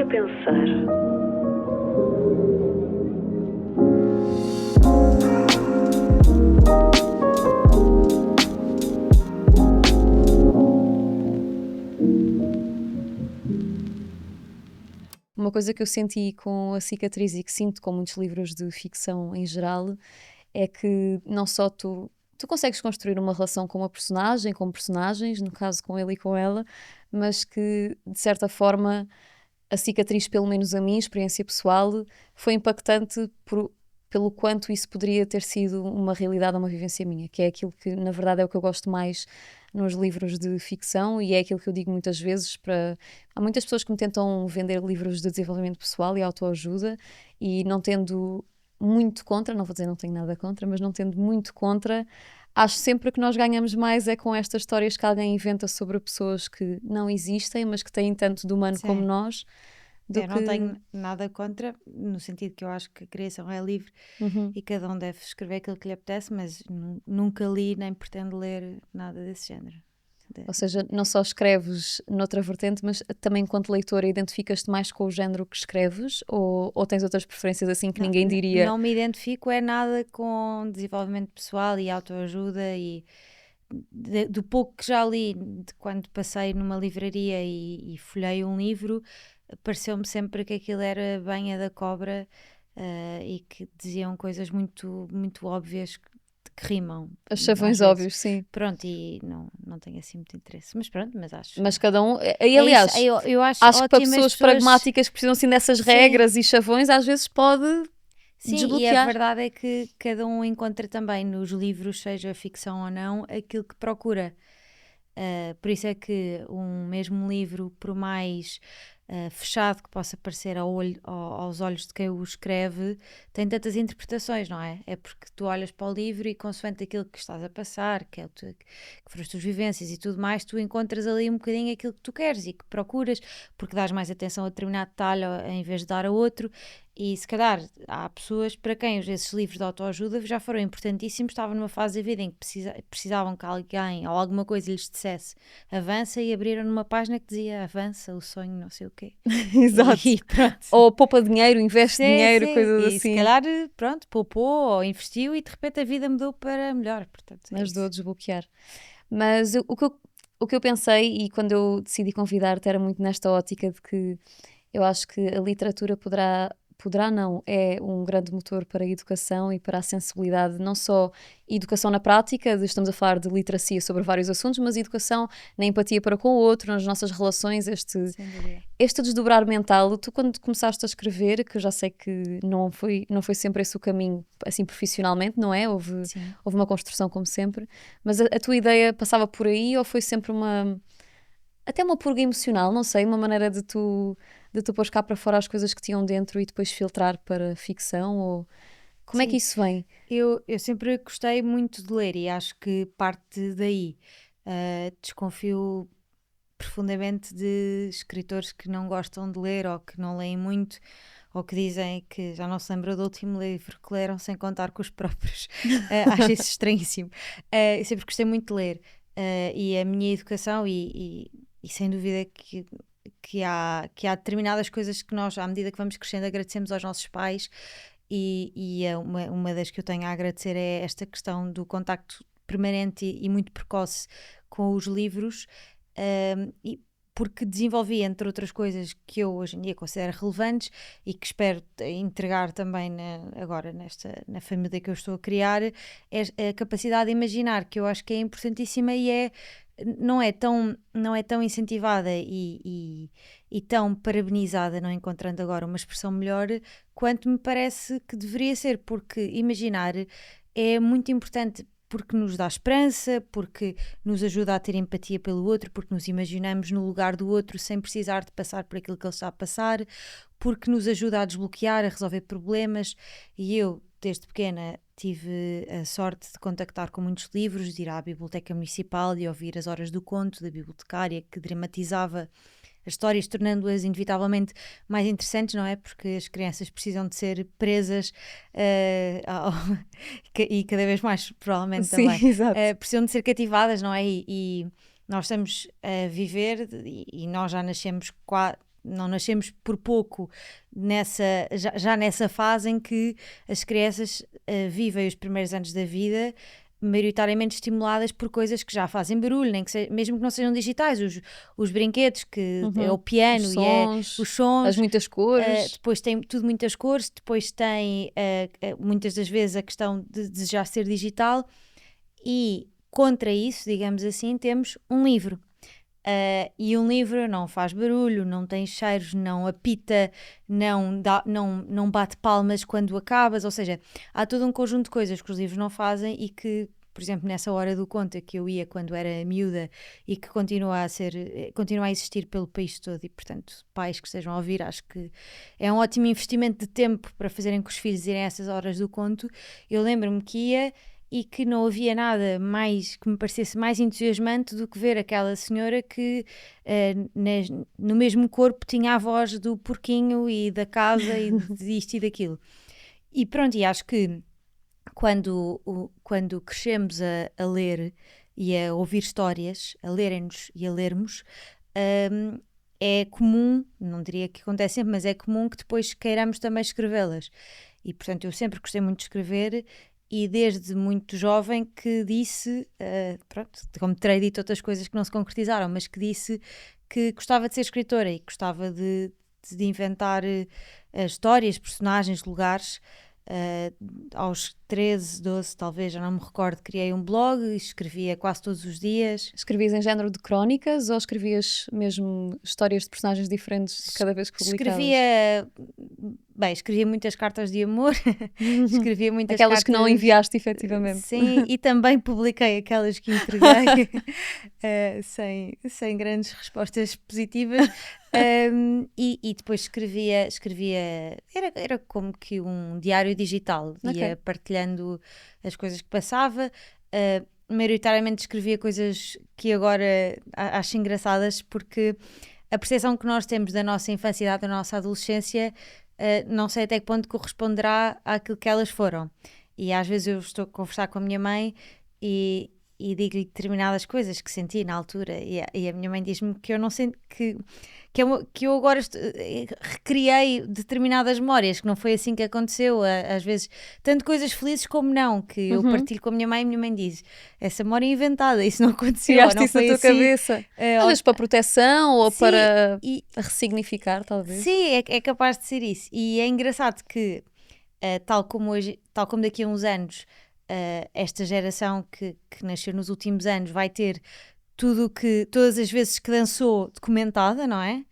pensar. Uma coisa que eu senti com A Cicatriz e que sinto com muitos livros de ficção em geral é que não só tu consegues construir uma relação com uma personagem, com personagens, no caso com ele e com ela, mas que de certa forma A Cicatriz, pelo menos a minha experiência pessoal, foi impactante pelo quanto isso poderia ter sido uma realidade ou uma vivência minha, que é aquilo que na verdade é o que eu gosto mais nos livros de ficção e é aquilo que eu digo muitas vezes para... Há muitas pessoas que me tentam vender livros de desenvolvimento pessoal e autoajuda e não tendo muito contra, não vou dizer não tenho nada contra, mas não tendo muito contra, acho sempre que nós ganhamos mais é com estas histórias que alguém inventa sobre pessoas que não existem, mas que têm tanto de humano como Sim. nós, do Eu que... não tenho nada contra, no sentido que eu acho que a criação é livre Uhum. e cada um deve escrever aquilo que lhe apetece, mas nunca li nem pretendo ler nada desse género. Ou seja, não só escreves noutra vertente, mas também enquanto leitora identificas-te mais com o género que escreves ou tens outras preferências assim que ninguém diria? Não me identifico é nada com desenvolvimento pessoal e autoajuda e do pouco que já li, de quando passei numa livraria e folhei um livro, pareceu-me sempre que aquilo era banha da cobra e que diziam coisas muito, muito óbvias que rimam. As Às chavões vezes. óbvios, sim. Pronto, e não tenho assim muito interesse. Mas pronto, mas acho... Mas cada um... E, É aliás, isso, eu acho acho que para ótimo as pessoas pessoas... pragmáticas que precisam assim dessas Sim. regras e chavões, às vezes pode Sim, e a desbloquear. verdade é que cada um encontra também nos livros, seja ficção ou não, aquilo que procura. Por isso é que um mesmo livro, por mais fechado que possa parecer aos olhos de quem o escreve, tem tantas interpretações, não é? É porque tu olhas para o livro e consoante aquilo que estás a passar, que foram as tuas vivências e tudo mais, tu encontras ali um bocadinho aquilo que tu queres e que procuras, porque dás mais atenção a determinado detalhe em vez de dar a outro. E se calhar há pessoas para quem esses livros de autoajuda já foram importantíssimos, estavam numa fase da vida em que precisavam que alguém ou alguma coisa lhes dissesse avança e abriram numa página que dizia avança, o sonho, não sei o quê. Exato. E pronto. Ou poupa dinheiro, investe dinheiro, Sim. coisas E assim. se calhar, pronto, poupou ou investiu e de repente a vida mudou para melhor. Portanto, Ajudou a desbloquear. Mas o que eu pensei e quando eu decidi convidar-te era muito nesta ótica de que eu acho que a literatura poderá não, é um grande motor para a educação e para a sensibilidade, não só educação na prática, estamos a falar de literacia sobre vários assuntos, mas educação na empatia para com o outro, nas nossas relações, este desdobrar mental. Tu quando começaste a escrever, que eu já sei que não foi sempre esse o caminho, assim profissionalmente, não é? Houve uma construção como sempre, mas a tua ideia passava por aí ou foi sempre até uma purga emocional, não sei, uma maneira de tu pôr cá para fora as coisas que tinham dentro e depois filtrar para ficção? Ou como é que isso vem? Eu sempre gostei muito de ler e acho que parte daí. Desconfio profundamente de escritores que não gostam de ler ou que não leem muito ou que dizem que já não se lembram do último livro que leram sem contar com os próprios. Acho isso estranhíssimo. Eu sempre gostei muito de ler e a minha educação e sem dúvida que há determinadas coisas que nós, à medida que vamos crescendo, agradecemos aos nossos pais e uma das que eu tenho a agradecer é esta questão do contacto permanente e muito precoce com os livros, e porque desenvolvi, entre outras coisas que eu hoje em dia considero relevantes e que espero entregar também agora na família que eu estou a criar, é a capacidade de imaginar, que eu acho que é importantíssima e não é tão incentivada e tão parabenizada, não encontrando agora uma expressão melhor, quanto me parece que deveria ser, porque imaginar é muito importante, porque nos dá esperança, porque nos ajuda a ter empatia pelo outro, porque nos imaginamos no lugar do outro sem precisar de passar por aquilo que ele está a passar, porque nos ajuda a desbloquear, a resolver problemas. E eu, desde pequena, tive a sorte de contactar com muitos livros, de ir à biblioteca municipal e ouvir as horas do conto da bibliotecária que dramatizava as histórias, tornando-as inevitavelmente mais interessantes, não é? Porque as crianças precisam de ser presas e cada vez mais, provavelmente. Sim, também, exato. precisam de ser cativadas, não é? E nós estamos a viver e nós já nascemos não nascemos por pouco já nessa fase em que as crianças vivem os primeiros anos da vida maioritariamente estimuladas por coisas que já fazem barulho, mesmo que não sejam digitais, os brinquedos, que é o piano e é os as sons, muitas cores. depois tem tudo muitas cores, depois tem muitas das vezes a questão de já ser digital, e contra isso, digamos assim, temos um livro. E um livro não faz barulho, não tem cheiros, não apita, não bate palmas quando acabas, ou seja, há todo um conjunto de coisas que os livros não fazem e que, por exemplo, nessa hora do conta que eu ia quando era miúda e que continua a existir pelo país todo, e portanto, pais que estejam a ouvir, acho que é um ótimo investimento de tempo para fazerem com os filhos irem a essas horas do conto. Eu lembro-me que ia e que não havia nada mais que me parecesse mais entusiasmante do que ver aquela senhora que no mesmo corpo tinha a voz do porquinho e da casa e disto e daquilo. E pronto, e acho que quando crescemos a ler e a ouvir histórias, a lerem-nos e a lermos, é comum, não diria que acontece sempre, mas é comum que depois queiramos também escrevê-las. E portanto eu sempre gostei muito de escrever, e desde muito jovem que disse, pronto, como terei dito outras coisas que não se concretizaram, mas que disse que gostava de ser escritora e gostava de inventar histórias, personagens, lugares. Aos 13, 12 talvez, já não me recordo, criei um blog e escrevia quase todos os dias. Escrevias em género de crónicas ou escrevias mesmo histórias de personagens diferentes de cada vez que publicavas? Escrevia muitas cartas de amor, escrevia muitas aquelas cartas... que não enviaste efetivamente. Sim, e também publiquei aquelas que entreguei sem grandes respostas positivas. E depois escrevia era como que um diário digital, ia partilhando as coisas que passava. Maioritariamente escrevia coisas que agora acho engraçadas, porque a percepção que nós temos da nossa infância e da nossa adolescência não sei até que ponto corresponderá àquilo que elas foram. E às vezes eu estou a conversar com a minha mãe e digo-lhe determinadas coisas que senti na altura, e a minha mãe diz-me que eu não senti, que eu agora recriei determinadas memórias, que não foi assim que aconteceu, às vezes, tanto coisas felizes como não, que eu partilho com a minha mãe diz, essa memória é inventada, isso não aconteceu. Criaste não isso foi na tua assim, cabeça, às vezes para proteção ou sim, para ressignificar, talvez. Sim, é capaz de ser isso, e é engraçado que tal como daqui a uns anos, esta geração que nasceu nos últimos anos vai ter todas as vezes que dançou documentada, não é?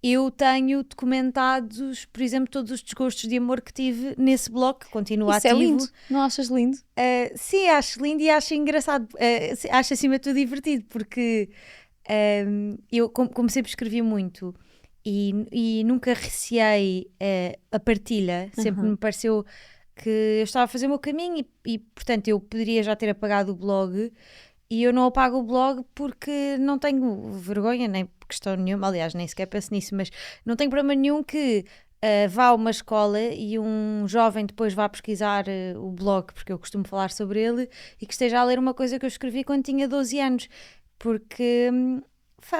Eu tenho documentados, por exemplo, todos os desgostos de amor que tive nesse blog, que continua Isso ativo. É lindo, não achas lindo? Sim, acho lindo e acho engraçado, acho acima de tudo divertido, porque eu, como sempre escrevi muito e nunca receei a partilha, sempre me pareceu que eu estava a fazer o meu caminho e portanto eu poderia já ter apagado o blog, e eu não apago o blog porque não tenho vergonha, nem questão nenhuma, aliás nem sequer penso nisso, mas não tenho problema nenhum que vá a uma escola e um jovem depois vá pesquisar o blog, porque eu costumo falar sobre ele, e que esteja a ler uma coisa que eu escrevi quando tinha 12 anos, porque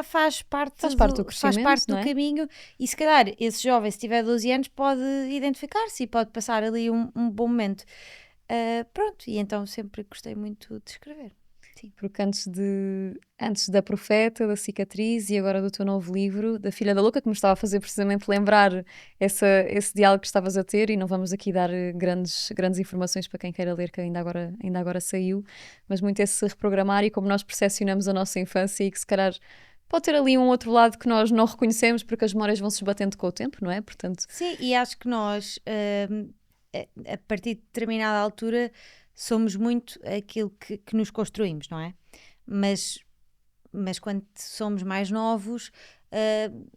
faz parte do crescimento, do caminho, e se calhar esse jovem, se tiver 12 anos, pode identificar-se e pode passar ali um bom momento. Pronto, e então sempre gostei muito de escrever. Sim. Porque antes da Profeta, da Cicatriz e agora do teu novo livro, da Filha da Louca, que me estava a fazer precisamente lembrar esse diálogo que estavas a ter, e não vamos aqui dar grandes informações para quem queira ler, que ainda agora saiu, mas muito esse reprogramar e como nós percepcionamos a nossa infância, e que se calhar pode ter ali um outro lado que nós não reconhecemos porque as memórias vão se esbatendo com o tempo, não é? Portanto... Sim, e acho que nós, a partir de determinada altura, somos muito aquilo que nos construímos, não é? Mas quando somos mais novos,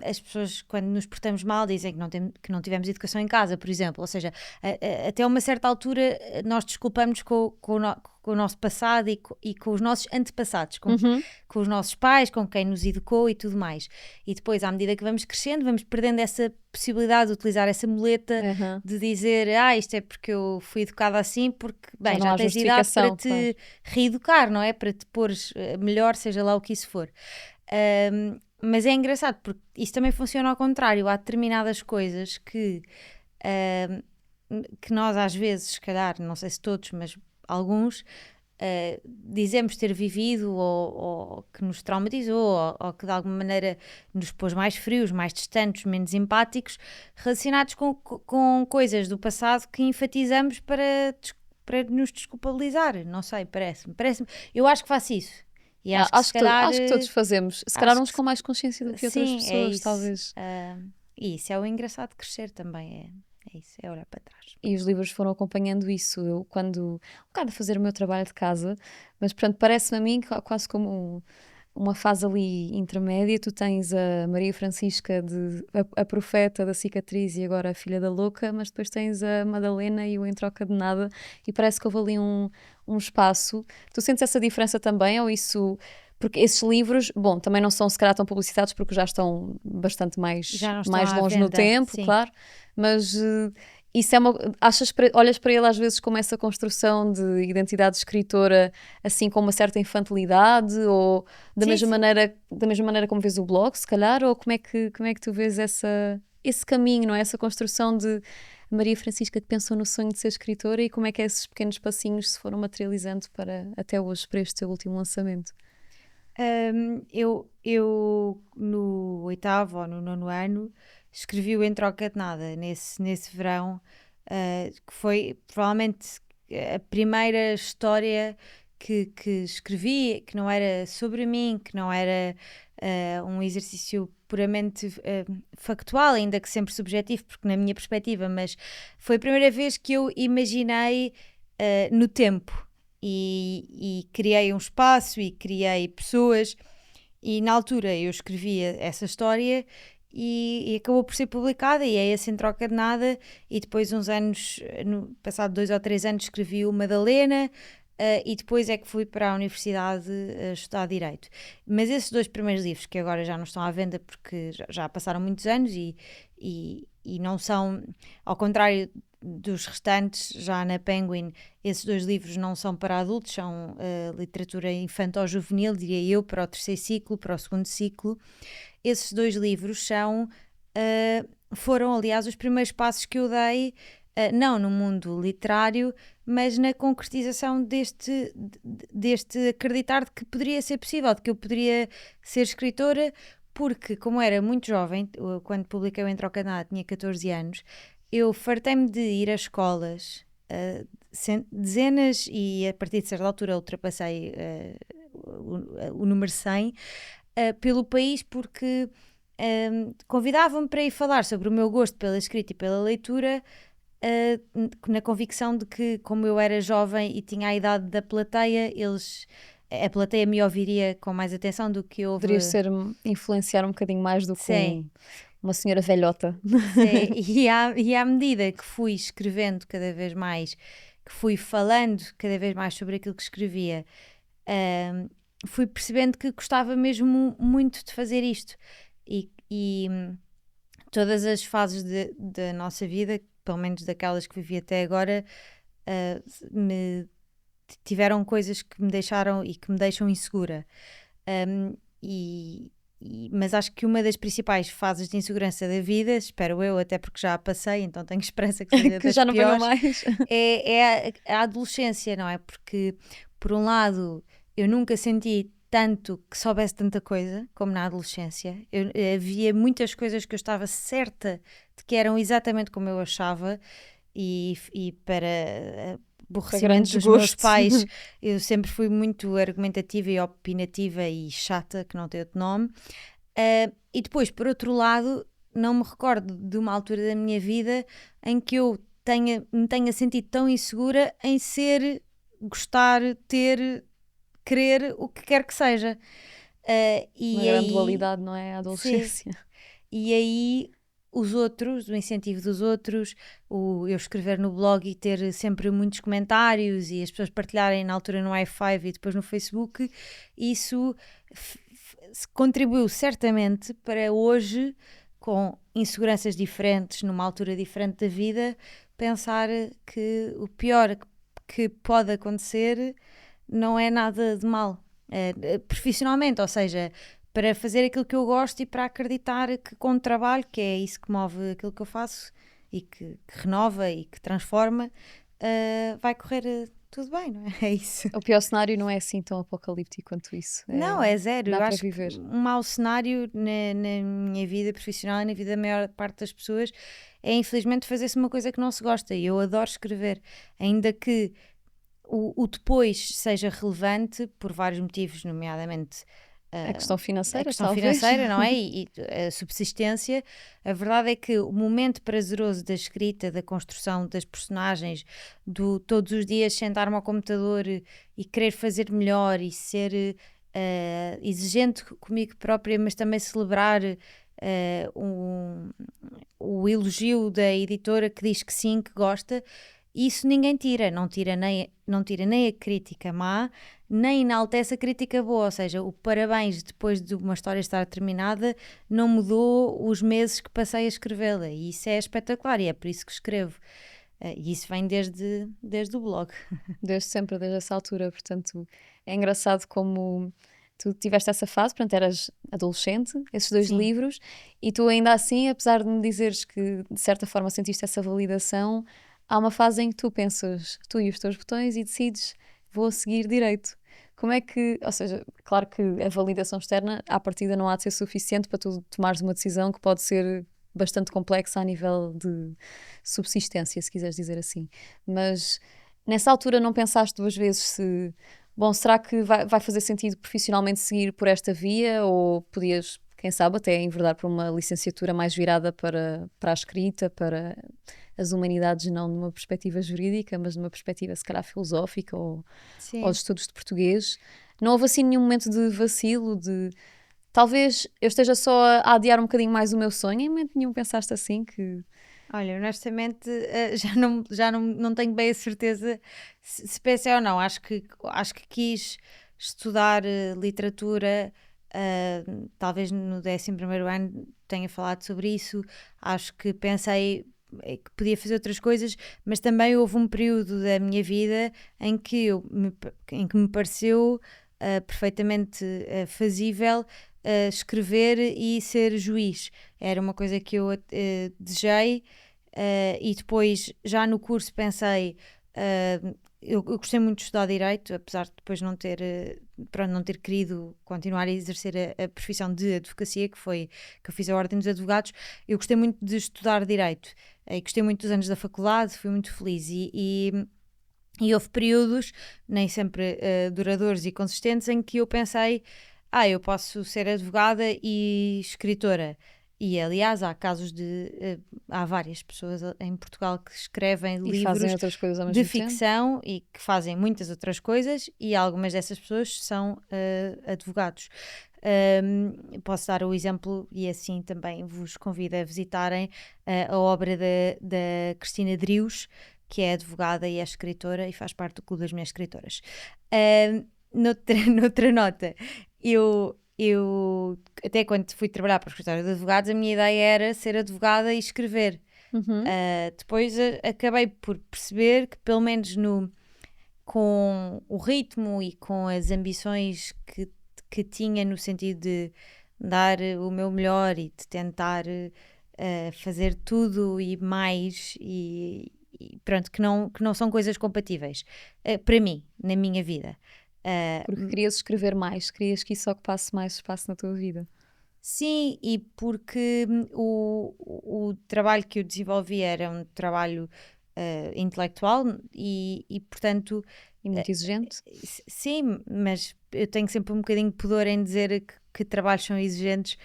as pessoas, quando nos portamos mal, dizem que não tivemos educação em casa, por exemplo. Ou seja, até uma certa altura nós desculpamos com o nosso passado e com os nossos antepassados, com os nossos pais, com quem nos educou e tudo mais. E depois, à medida que vamos crescendo, vamos perdendo essa possibilidade de utilizar essa muleta de dizer, isto é porque eu fui educada assim, porque, bem, já tens idade para te reeducar, não é? Para te pôres melhor, seja lá o que isso for. Mas é engraçado porque isso também funciona ao contrário. Há determinadas coisas que nós às vezes, se calhar, não sei se todos, mas alguns, dizemos ter vivido ou que nos traumatizou ou que de alguma maneira nos pôs mais frios, mais distantes, menos empáticos, relacionados com coisas do passado que enfatizamos para nos desculpabilizar. Não sei, parece-me. Eu acho que faço isso. E acho que se calhar... Acho que todos fazemos. Se calhar acho uns que com mais consciência do que outras sim, é pessoas, isso. talvez. E isso é o engraçado de crescer também. É isso, é olhar para trás. E os livros foram acompanhando isso. Eu, quando. Um bocado a fazer o meu trabalho de casa, mas, portanto, parece-me a mim quase como uma fase ali intermédia. Tu tens a Maria Francisca, a profeta da cicatriz e agora a filha da louca, mas depois tens a Madalena e o Em Troca de Nada, e parece que houve ali um espaço. Tu sentes essa diferença também, ou isso. Porque esses livros, bom, também não são se calhar tão publicitados porque já estão bastante Já não estão mais à longe no venda, tempo, sim. claro, mas isso é olhas para ele às vezes como essa construção de identidade de escritora, assim com uma certa infantilidade, ou Sim, sim. da mesma maneira como vês o blog, se calhar, ou como é que tu vês esse caminho, não é? Essa construção de Maria Francisca que pensou no sonho de ser escritora, e como é que esses pequenos passinhos se foram materializando para até hoje, para este teu último lançamento? Eu no 8º ou no 9º ano escrevi o Em Troca de Nada nesse verão, que foi provavelmente a primeira história que escrevi, que não era sobre mim, que não era um exercício puramente factual, ainda que sempre subjetivo, porque na minha perspectiva, mas foi a primeira vez que eu imaginei no tempo. E criei um espaço e criei pessoas, e na altura eu escrevia essa história e acabou por ser publicada, e é esse Em Troca de Nada. E depois uns anos, passado 2 ou 3 anos, escrevi o Madalena, e depois é que fui para a universidade estudar Direito. Mas esses 2 primeiros livros, que agora já não estão à venda porque já passaram muitos anos e não são, ao contrário dos restantes, já na Penguin, esses 2 livros não são para adultos, são literatura infanto-juvenil, diria eu, para o 3º ciclo, para o 2º ciclo. Esses 2 livros foram, aliás, os primeiros passos que eu dei, não no mundo literário, mas na concretização deste acreditar de que poderia ser possível, de que eu poderia ser escritora, porque como era muito jovem, quando publiquei o Em Troca de Nada, tinha 14 anos, eu fartei-me de ir a escolas, dezenas, e a partir de certa altura ultrapassei o número 100, pelo país, porque convidavam-me para ir falar sobre o meu gosto pela escrita e pela leitura, na convicção de que, como eu era jovem e tinha a idade da plateia, a plateia me ouviria com mais atenção do que Poderias houve. ser influenciar um bocadinho mais do que Sim, uma senhora velhota. sim. E à medida que fui escrevendo cada vez mais, que fui falando cada vez mais sobre aquilo que escrevia, fui percebendo que gostava mesmo muito de fazer isto. E todas as fases da nossa vida, pelo menos daquelas que vivi até agora, me tiveram coisas que me deixaram e que me deixam insegura. Um, e, mas acho que uma das principais fases de insegurança da vida, espero eu, até porque já a passei, então tenho esperança que seja Que das já não venham piores, mais. é a adolescência, não é? Porque, por um lado, eu nunca senti tanto que soubesse tanta coisa como na adolescência. Havia muitas coisas que eu estava certa de que eram exatamente como eu achava, e para Para aborrecimento grandes dos meus gostos. pais, eu sempre fui muito argumentativa e opinativa e chata, que não tem outro nome. E depois, por outro lado, não me recordo de uma altura da minha vida em que eu me tenha sentido tão insegura em ser, gostar, ter, querer o que quer que seja. Uma E grande aí, dualidade, não é? A sim, adolescência. e aí os outros, o incentivo dos outros, eu escrever no blog e ter sempre muitos comentários e as pessoas partilharem na altura no i5 e depois no Facebook, isso contribuiu certamente para hoje, com inseguranças diferentes, numa altura diferente da vida, pensar que o pior que pode acontecer não é nada de mal. Profissionalmente, ou seja, para fazer aquilo que eu gosto e para acreditar que com o trabalho, que é isso que move aquilo que eu faço e que renova e que transforma, vai correr tudo bem, não é? É isso. O pior cenário não é assim tão apocalíptico quanto isso. Não, é zero. Dá Eu para acho que viver. um mau cenário na minha vida profissional e na vida da maior parte das pessoas é infelizmente fazer-se uma coisa que não se gosta. E eu adoro escrever, ainda que o depois seja relevante por vários motivos, nomeadamente A questão a financeira, questão talvez. financeira, não é? E a subsistência. A verdade é que o momento prazeroso da escrita, da construção das personagens, do todos os dias sentar-me ao computador e querer fazer melhor e ser exigente comigo própria, mas também celebrar o elogio da editora que diz que sim, que gosta. Isso ninguém tira, não tira nem a crítica má, nem enaltece a crítica boa, ou seja, o parabéns depois de uma história estar terminada não mudou os meses que passei a escrevê-la, e isso é espetacular e é por isso que escrevo. E isso vem desde o blog. Desde sempre, desde essa altura. Portanto, é engraçado como tu tiveste essa fase, portanto, eras adolescente, esses 2 Sim. livros, e tu ainda assim, apesar de me dizeres que de certa forma sentiste essa validação, há uma fase em que tu pensas, tu e os teus botões, e decides, vou seguir direito. Como é que, ou seja, claro que a validação externa, à partida, não há de ser suficiente para tu tomares uma decisão que pode ser bastante complexa a nível de subsistência, se quiseres dizer assim. Mas nessa altura não pensaste 2 vezes se, bom, será que vai fazer sentido profissionalmente seguir por esta via, ou podias, quem sabe, até enverdar por uma licenciatura mais virada para a escrita, para as humanidades, não numa perspectiva jurídica, mas numa perspectiva se calhar filosófica ou de Sim. estudos de português? Não houve assim nenhum momento de vacilo, de talvez eu esteja só a adiar um bocadinho mais o meu sonho? Em momento nenhum pensaste assim que... Olha, honestamente, já não tenho bem a certeza se pensei ou não. Acho que quis estudar literatura, talvez no 11º ano tenha falado sobre isso. Acho que pensei que podia fazer outras coisas, mas também houve um período da minha vida em que me pareceu perfeitamente fazível escrever e ser juiz. Era uma coisa que eu desejei. E depois, já no curso, pensei. Eu gostei muito de estudar Direito, apesar de depois não ter querido continuar a exercer a profissão de advocacia, que eu fiz a Ordem dos Advogados. Eu gostei muito de estudar Direito e gostei muito dos anos da faculdade, fui muito feliz. E houve períodos, nem sempre duradouros e consistentes, em que eu pensei: eu posso ser advogada e escritora. E aliás, há várias pessoas em Portugal que escrevem E fazem livros outras coisas ao de mesmo tempo? ficção e que fazem muitas outras coisas, e algumas dessas pessoas são advogados. Posso dar o exemplo, e assim também vos convido a visitarem a obra da Cristina Drius, que é advogada e é escritora e faz parte do Clube das Mulheres Escritoras. Noutra nota, eu até quando fui trabalhar para o escritório de advogados, a minha ideia era ser advogada e escrever. Uhum. Depois acabei por perceber que, pelo menos com o ritmo e com as ambições que tinha, no sentido de dar o meu melhor e de tentar fazer tudo e mais, e pronto, que não são coisas compatíveis para mim, na minha vida. Porque querias escrever mais, querias que isso ocupasse mais espaço na tua vida. Sim, e porque o trabalho que eu desenvolvi era um trabalho intelectual portanto, E muito exigente. sim, mas eu tenho sempre um bocadinho de pudor em dizer que trabalhos são exigentes,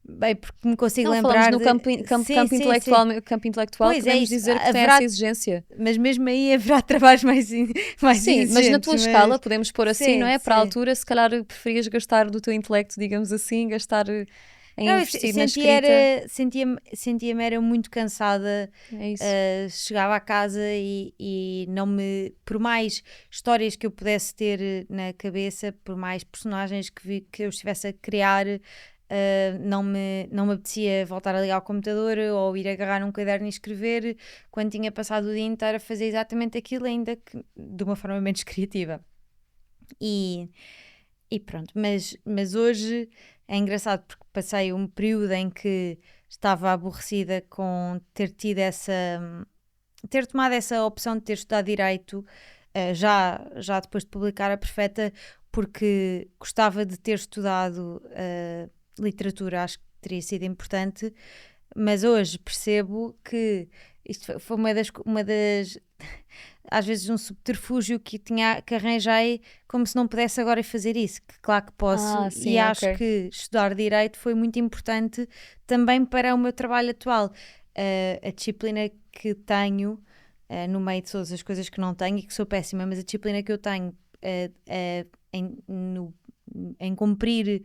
bem, porque me consigo Não, falamos lembrar no de... campo Sim, sim. intelectual, campo intelectual Pois é podemos isso, dizer que tem essa exigência. mas mesmo aí haverá trabalhos mais Sim, mas na exigentes, tua escala, podemos pôr assim, não sim, é? Para a sim. altura, se calhar preferias gastar do teu intelecto, digamos assim, gastar em Não, eu investir na escrita. sentia-me era muito cansada, É isso. chegava a casa e não me... Por mais histórias que eu pudesse ter na cabeça, por mais personagens que eu estivesse a criar, não me apetecia voltar a ligar o computador ou ir agarrar um caderno e escrever, quando tinha passado o dia inteiro a fazer exatamente aquilo, ainda que de uma forma menos criativa. E E pronto, mas hoje é engraçado porque passei um período em que estava aborrecida com ter tomado essa opção de ter estudado Direito, já depois de publicar a Perfeta, porque gostava de ter estudado literatura, acho que teria sido importante, mas hoje percebo que isto foi uma das às vezes um subterfúgio que arranjei, como se não pudesse agora fazer isso, que claro que posso, e Sim, acho ok. que estudar Direito foi muito importante também para o meu trabalho atual. A disciplina que tenho, no meio de todas as coisas que não tenho e que sou péssima, mas a disciplina que eu tenho em cumprir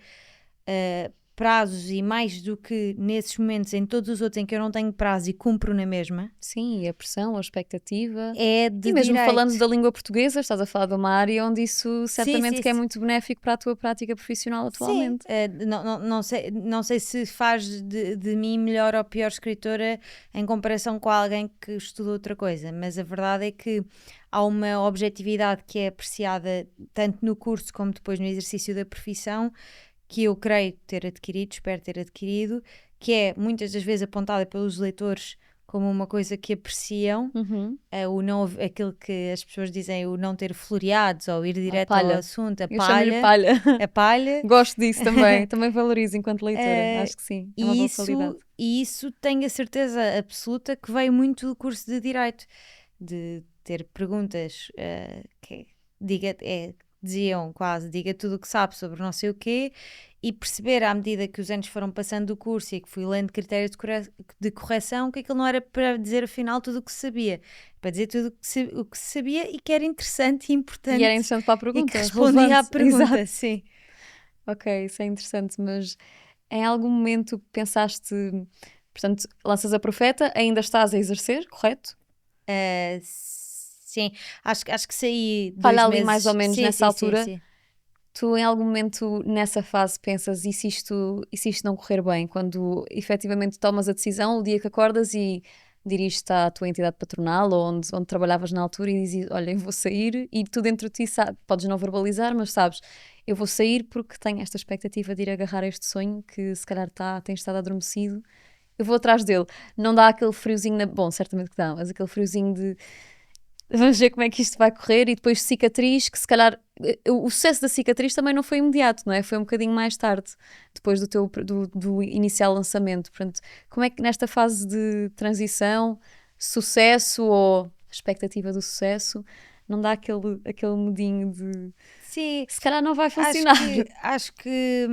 prazos, e mais do que nesses momentos, em todos os outros em que eu não tenho prazo e cumpro na mesma, Sim, e a pressão, a expectativa. é E de mesmo falando Direito. da língua portuguesa, estás a falar de uma área onde isso Sim, certamente sim, que é sim. muito benéfico para a tua prática profissional Sim, atualmente. não sei se faz de mim melhor ou pior escritora em comparação com alguém que estudou outra coisa, mas a verdade é que há uma objetividade que é apreciada tanto no curso como depois no exercício da profissão, que eu creio ter adquirido, espero ter adquirido, que é muitas das vezes apontada pelos leitores como uma coisa que apreciam, Uhum. aquilo que as pessoas dizem, o não ter floreados ou ir A direto ao palha. assunto, Eu chamo-lhe palha. a palha. Gosto disso também. Também valorizo enquanto leitora. Acho que sim. É uma E boa qualidade. isso tenho a certeza absoluta que veio muito do curso de Direito, de ter perguntas que diziam quase, diga tudo o que sabe sobre não sei o quê, e perceber à medida que os anos foram passando do curso e que fui lendo critérios de correção, que aquilo não era para dizer afinal tudo o que sabia, para dizer tudo o que sabia e que era interessante e E era importante interessante para a e que pergunta. respondia à Relevante. pergunta, Exato. sim. Ok, isso é interessante, mas em algum momento pensaste, portanto, lanças a Profeta, ainda estás a exercer, correto? Sim, acho que saí Falha dois ali mais ou meses. menos Sim, nessa sim, sim, altura. sim. Tu em algum momento nessa fase pensas e se isto não correr bem? Quando efetivamente tomas a decisão, o dia que acordas e diriges-te à tua entidade patronal ou onde trabalhavas na altura e dizes, olha, eu vou sair, e tu dentro de ti podes não verbalizar, mas sabes, eu vou sair porque tenho esta expectativa de ir agarrar este sonho que se calhar tem estado adormecido, eu vou atrás dele. Não dá aquele friozinho bom, certamente que dá, mas aquele friozinho de vamos ver como é que isto vai correr, e depois cicatriz, que se calhar o sucesso da cicatriz também não foi imediato, não é? Foi um bocadinho mais tarde, depois do inicial lançamento. Portanto, como é que nesta fase de transição, sucesso ou expectativa do sucesso, não dá aquele medinho de Sim, se calhar não vai funcionar? acho que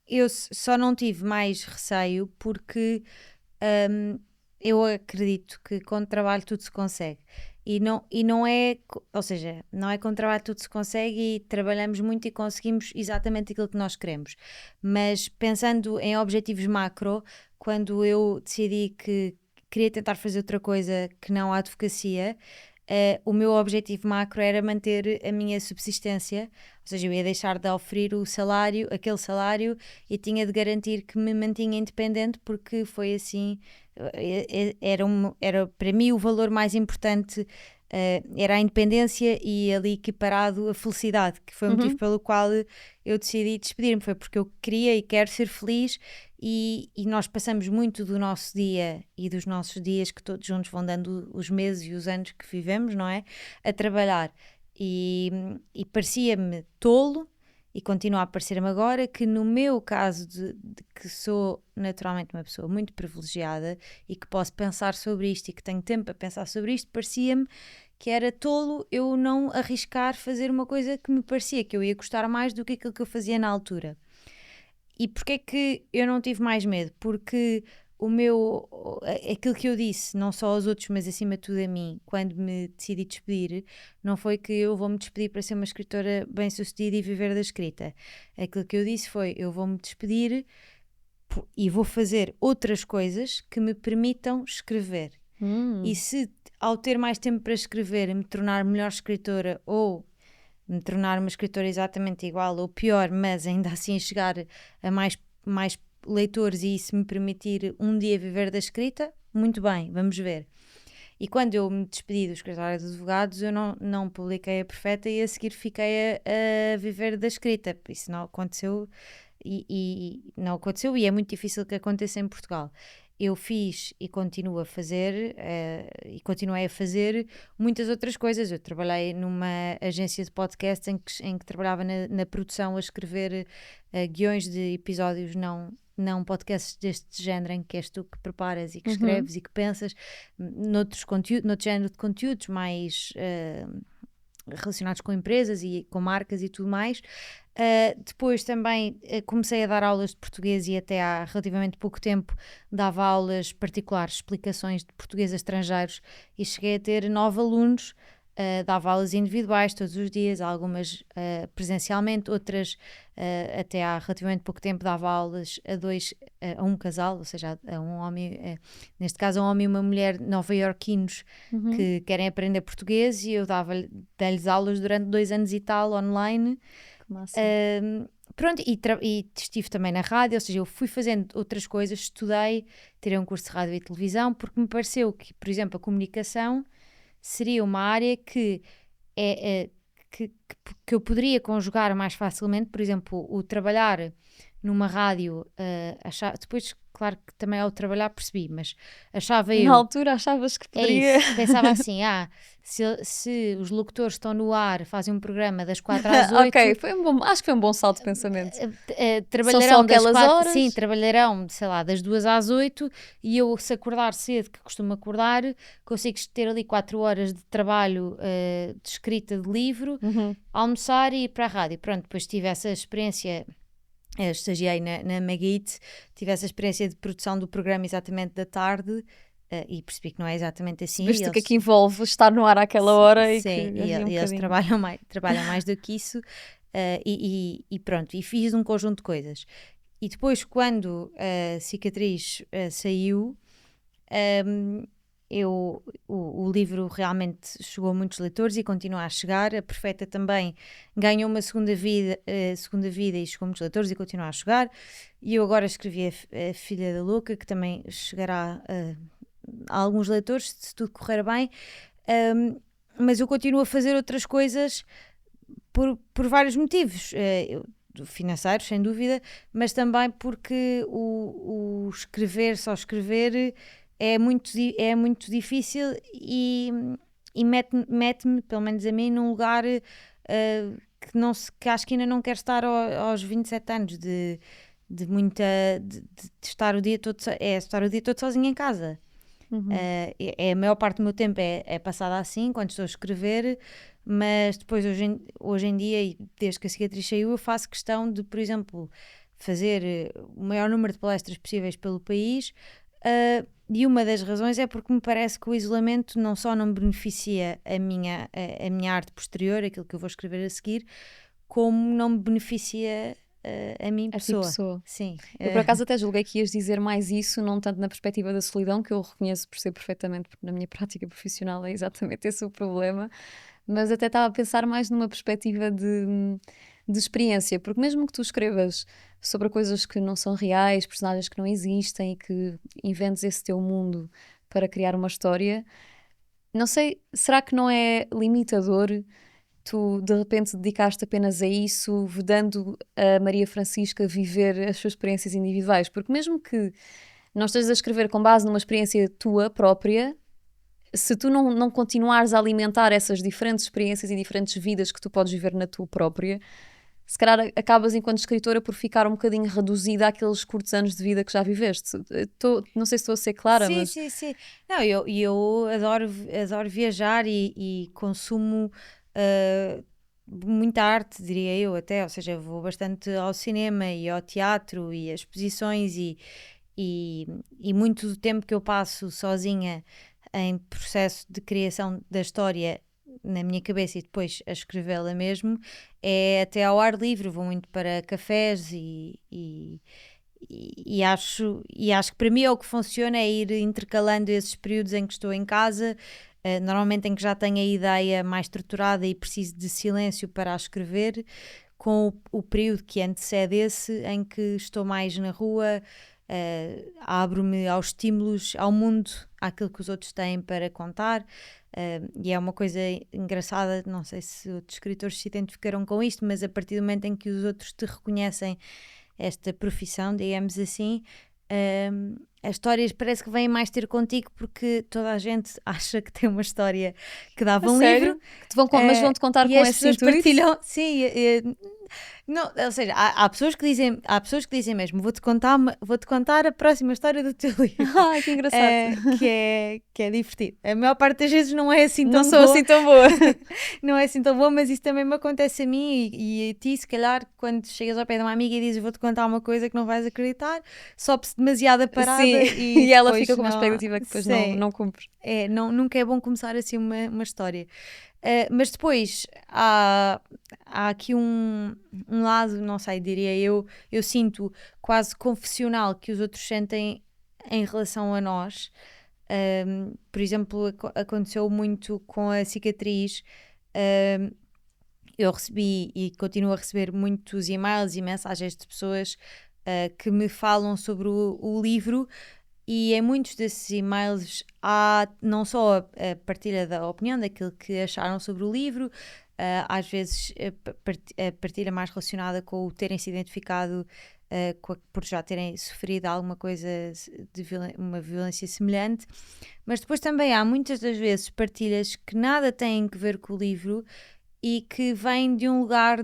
eu só não tive mais receio porque hum, eu acredito que com trabalho tudo se consegue. E não é, ou seja, não é com trabalho tudo se consegue e trabalhamos muito e conseguimos exatamente aquilo que nós queremos. Mas pensando em objetivos macro, quando eu decidi que queria tentar fazer outra coisa que não a advocacia, o meu objetivo macro era manter a minha subsistência, ou seja, eu ia deixar de oferir aquele salário, e tinha de garantir que me mantinha independente, porque foi assim, era para mim o valor mais importante, era a independência e ali equiparado a felicidade, que foi o motivo Uhum. pelo qual eu decidi despedir-me, foi porque eu queria e quero ser feliz. E nós passamos muito do nosso dia e dos nossos dias, que todos juntos vão dando os meses e os anos que vivemos, não é? A trabalhar. E parecia-me tolo, e continua a parecer-me agora, que no meu caso, de que sou naturalmente uma pessoa muito privilegiada e que posso pensar sobre isto e que tenho tempo para pensar sobre isto, parecia-me que era tolo eu não arriscar fazer uma coisa que me parecia que eu ia gostar mais do que aquilo que eu fazia na altura. E porquê é que eu não tive mais medo? Porque aquilo que eu disse, não só aos outros, mas acima de tudo a mim, quando me decidi despedir, não foi que eu vou-me despedir para ser uma escritora bem-sucedida e viver da escrita. Aquilo que eu disse foi, eu vou-me despedir e vou fazer outras coisas que me permitam escrever. E se ao ter mais tempo para escrever me tornar melhor escritora, ou me tornar uma escritora exatamente igual ou pior, mas ainda assim chegar a mais leitores, e isso me permitir um dia viver da escrita, muito bem, vamos ver. E quando eu me despedi do escritório de advogados, eu não publiquei a Perfeita e a seguir fiquei a viver da escrita. Isso não aconteceu e não aconteceu e é muito difícil que aconteça em Portugal. Eu fiz e continuo a fazer e continuei a fazer muitas outras coisas. Eu trabalhei numa agência de podcast em que trabalhava na produção a escrever guiões de episódios não podcasts deste género em que és tu que preparas e que escreves e que pensas noutro género de conteúdos mais relacionados com empresas e com marcas e tudo mais. Depois também comecei a dar aulas de português e até há relativamente pouco tempo dava aulas particulares, explicações de português a estrangeiros e cheguei a ter 9 alunos. Dava aulas individuais todos os dias, algumas presencialmente, outras até há relativamente pouco tempo dava aulas a um casal, ou seja, a um homem, neste caso a um homem e uma mulher nova-iorquinos que querem aprender português e eu dei-lhes aulas durante 2 anos e tal online. Que massa. Pronto, e estive também na rádio, ou seja, eu fui fazendo outras coisas, estudei, tirei um curso de rádio e televisão, porque me pareceu que, por exemplo, a comunicação seria uma área que eu poderia conjugar mais facilmente, por exemplo, o trabalhar numa rádio, depois, claro que também ao trabalhar percebi, mas achava Na altura achavas que poderia... isso, pensava assim, se os locutores estão no ar, fazem um programa das 4 às 8... Ok, acho que foi um bom salto de pensamento. Trabalharão só das aquelas 4, horas? sim, trabalharão, sei lá, das 2 às 8 e eu, se acordar cedo, que costumo acordar, consigo ter ali 4 horas de trabalho de escrita de livro, almoçar e ir para a rádio. Pronto, depois tive essa experiência, eu estagiei na Megit, tive essa experiência de produção do programa exatamente da tarde e percebi que não é exatamente assim. Viste o que é que envolve estar no ar àquela hora e sim, que e havia um eles bocadinho. trabalham mais do que isso. E pronto, e fiz um conjunto de coisas. E depois, quando a cicatriz saiu, o livro realmente chegou a muitos leitores e continua a chegar. A Perfeita também ganhou uma segunda vida e chegou a muitos leitores e continua a chegar. E eu agora escrevi a Filha da Louca, que também chegará a alguns leitores, se tudo correr bem. Mas eu continuo a fazer outras coisas por vários motivos, financeiros, sem dúvida, mas também porque o escrever, só escrever, é muito difícil e mete-me, pelo menos a mim, num lugar que acho que ainda não quero estar aos 27 anos de estar o dia todo, estar o dia todo sozinha em casa. A maior parte do meu tempo é passada assim, quando estou a escrever, mas depois hoje em dia, e desde que a cicatriz saiu, eu faço questão de, por exemplo, fazer o maior número de palestras possíveis pelo país, e uma das razões é porque me parece que o isolamento não só não beneficia a minha arte posterior, aquilo que eu vou escrever a seguir, como não me beneficia a mim, pessoa. Sim. Eu por acaso até julguei que ias dizer mais isso, não tanto na perspectiva da solidão, que eu reconheço, percebo perfeitamente, porque na minha prática profissional é exatamente esse o problema, mas até estava a pensar mais numa perspectiva de experiência, porque mesmo que tu escrevas sobre coisas que não são reais, personagens que não existem e que inventes esse teu mundo para criar uma história, não sei, será que não é limitador tu de repente dedicaste apenas a isso, vedando a Maria Francisca viver as suas experiências individuais? Porque mesmo que não estejas a escrever com base numa experiência tua própria, se tu não continuares a alimentar essas diferentes experiências e diferentes vidas que tu podes viver na tua própria, se calhar acabas enquanto escritora por ficar um bocadinho reduzida àqueles curtos anos de vida que já viveste. Não sei se estou a ser clara, sim, mas... Sim. Não, eu adoro viajar e consumo muita arte, diria eu até, ou seja, vou bastante ao cinema e ao teatro e a exposições e muito do tempo que eu passo sozinha em processo de criação da história na minha cabeça e depois a escrevê-la mesmo é até ao ar livre, vou muito para cafés e acho que para mim é o que funciona é ir intercalando esses períodos em que estou em casa, normalmente em que já tenho a ideia mais estruturada e preciso de silêncio para a escrever, com o período que antecede esse em que estou mais na rua, abro-me aos estímulos, ao mundo, àquilo que os outros têm para contar. E é uma coisa engraçada, não sei se outros escritores se identificaram com isto, mas a partir do momento em que os outros te reconhecem esta profissão, digamos assim, as histórias parece que vêm mais ter contigo, porque toda a gente acha que tem uma história que dava A um sério? livro. Mas vão-te contar E com as esse pessoas intuito? partilham, sim, não, ou seja, há pessoas que dizem mesmo, vou-te contar a próxima história do teu livro. Ai, que engraçado. Que é divertido. A maior parte das vezes não é assim Não tão sou boa. assim tão boa. Não é assim tão boa, mas isso também me acontece a mim e a ti, se calhar, quando chegas ao pé de uma amiga e dizes vou-te contar uma coisa que não vais acreditar, sobe-se demasiado a parada Sim, e e ela depois fica com uma não... expectativa que depois Sim, não cumpre. nunca é bom começar assim uma história. Mas depois há aqui um lado, não sei, diria eu sinto quase confessional que os outros sentem em relação a nós. Por exemplo, aconteceu muito com a cicatriz. Eu recebi e continuo a receber muitos e-mails e mensagens de pessoas que me falam sobre o livro, e em muitos desses e-mails há não só a partilha da opinião, daquilo que acharam sobre o livro, às vezes a partilha mais relacionada com o terem se identificado por já terem sofrido alguma coisa de uma violência semelhante, mas depois também há muitas das vezes partilhas que nada têm a ver com o livro e que vêm de um lugar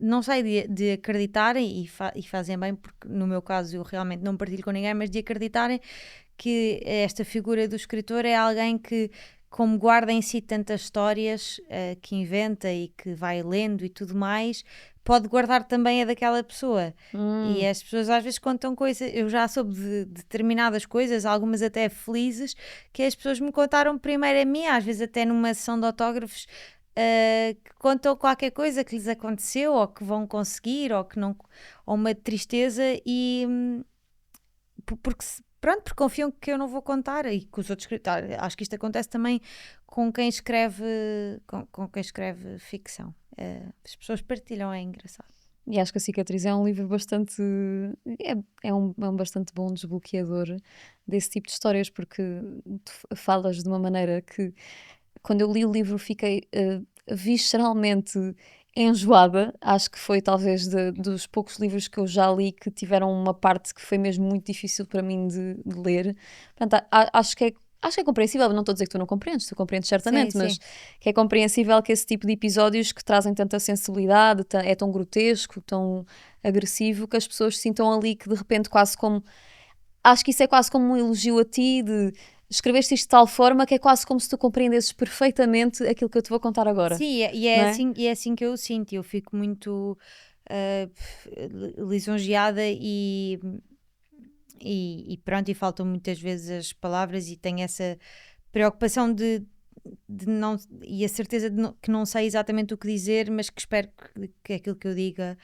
não sei, de acreditarem e fazem bem, porque no meu caso eu realmente não partilho com ninguém, mas de acreditarem que esta figura do escritor é alguém que, como guarda em si tantas histórias que inventa e que vai lendo e tudo mais, pode guardar também a daquela pessoa. E as pessoas às vezes contam coisas, eu já soube de determinadas coisas, algumas até felizes, que as pessoas me contaram primeiro a mim, às vezes até numa sessão de autógrafos, que contam qualquer coisa que lhes aconteceu ou que vão conseguir ou que não, ou uma tristeza, e porque pronto, porque confiam que eu não vou contar e que os outros acho que isto acontece também com quem escreve com quem escreve ficção. As pessoas partilham, é engraçado. E acho que a Cicatriz é um livro bastante. É um bastante bom desbloqueador desse tipo de histórias, porque tu falas de uma maneira que, quando eu li o livro, fiquei visceralmente enjoada. Acho que foi talvez dos poucos livros que eu já li que tiveram uma parte que foi mesmo muito difícil para mim de ler. Portanto, acho que é compreensível. Não estou a dizer que tu não compreendes, tu compreendes certamente, Sim, mas sim. que é compreensível que esse tipo de episódios que trazem tanta sensibilidade, é tão grotesco, tão agressivo, que as pessoas se sintam ali que de repente quase como... Acho que isso é quase como um elogio a ti, de escreveste isto de tal forma que é quase como se tu compreendesses perfeitamente aquilo que eu te vou contar agora, Sim, não é? e é assim que eu sinto. Eu fico muito lisonjeada e pronto, e faltam muitas vezes as palavras, e tenho essa preocupação de não, e a certeza que não sei exatamente o que dizer, mas que espero que aquilo que eu diga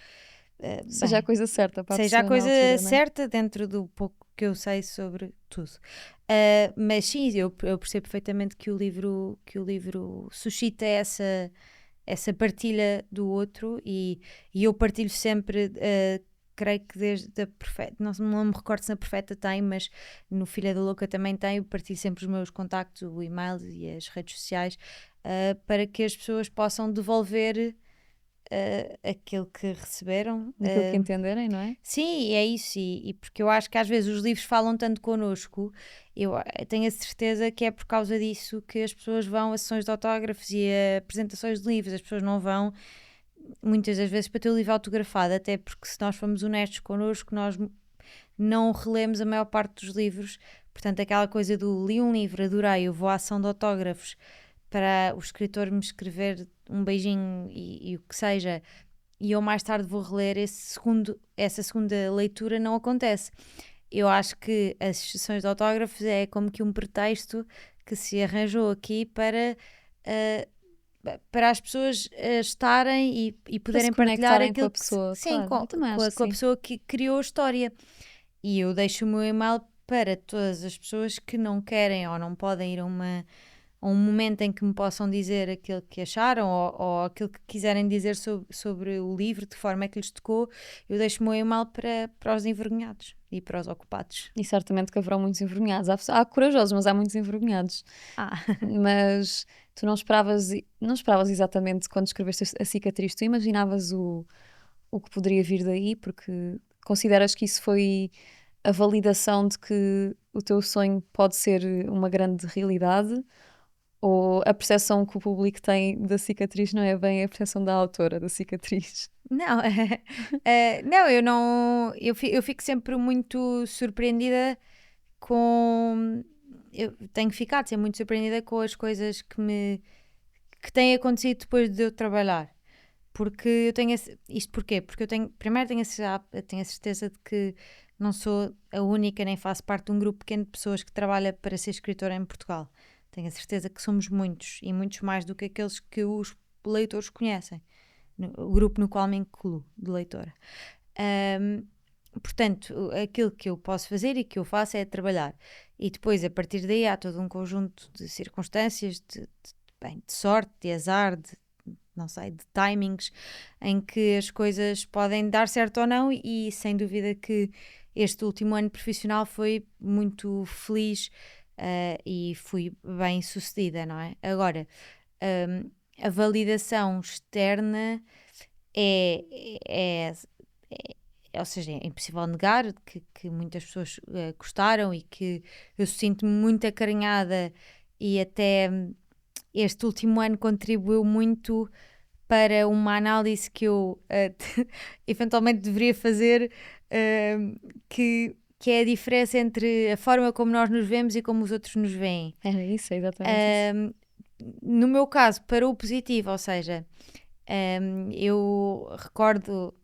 Seja a bem, coisa certa para a seja a pessoa na coisa altura, não é? certa dentro do pouco que eu sei sobre tudo. Mas sim, eu percebo perfeitamente que o livro suscita essa partilha do outro, e eu partilho sempre, creio que desde a Perfeita, não me recordo se na Perfeita tem, mas no Filha da Louca também tem, eu partilho sempre os meus contactos, o e-mail e as redes sociais, para que as pessoas possam devolver aquilo que receberam. Daquilo que entenderem, não é? Sim, é isso, e porque eu acho que às vezes os livros falam tanto connosco, eu tenho a certeza que é por causa disso que as pessoas vão a sessões de autógrafos e a apresentações de livros. As pessoas não vão muitas das vezes para ter o livro autografado, até porque, se nós formos honestos connosco, nós não relemos a maior parte dos livros. Portanto, aquela coisa do li um livro, adorei, eu vou à ação de autógrafos para o escritor me escrever um beijinho e o que seja, e eu mais tarde vou reler essa segunda leitura, não acontece. Eu acho que as sessões de autógrafos é como que um pretexto que se arranjou aqui para as pessoas estarem e Para se poderem partilhar conectarem com aquilo a pessoa, sim, claro. Eu também acho que com a sim. pessoa que criou a história. E eu deixo o meu e-mail para todas as pessoas que não querem ou não podem ir a um momento em que me possam dizer aquilo que acharam ou aquilo que quiserem dizer sobre o livro, de forma que lhes tocou, eu deixo o meu e-mail para os envergonhados e para os ocupados. E certamente que haverão muitos envergonhados. Há corajosos, mas há muitos envergonhados. Ah, Mas tu não esperavas exatamente quando escreveste a cicatriz, tu imaginavas o que poderia vir daí, porque consideras que isso foi a validação de que o teu sonho pode ser uma grande realidade? Ou a percepção que o público tem da cicatriz não é bem a percepção da autora da cicatriz? não, não, eu fico sempre muito surpreendida com. Eu tenho ficado sempre muito surpreendida com as coisas que têm acontecido depois de eu trabalhar. Porque eu tenho. Isto porquê? Porque primeiro tenho a certeza de que não sou a única, nem faço parte de um grupo pequeno de pessoas que trabalha para ser escritora em Portugal. Tenho a certeza que somos muitos, e muitos mais do que aqueles que os leitores conhecem. O grupo no qual me incluo, de leitora. Portanto, aquilo que eu posso fazer e que eu faço é trabalhar. E depois, a partir daí, há todo um conjunto de circunstâncias, bem, de sorte, de azar, não sei, de timings, em que as coisas podem dar certo ou não, e sem dúvida que este último ano profissional foi muito feliz, e fui bem sucedida, não é? Agora, a validação externa é, é, ou seja, é impossível negar que muitas pessoas gostaram e que eu sinto-me muito acarinhada, e até este último ano contribuiu muito para uma análise que eu eventualmente deveria fazer, que é a diferença entre a forma como nós nos vemos e como os outros nos veem. Era isso, é exatamente isso. No meu caso, para o positivo, ou seja, eu recordo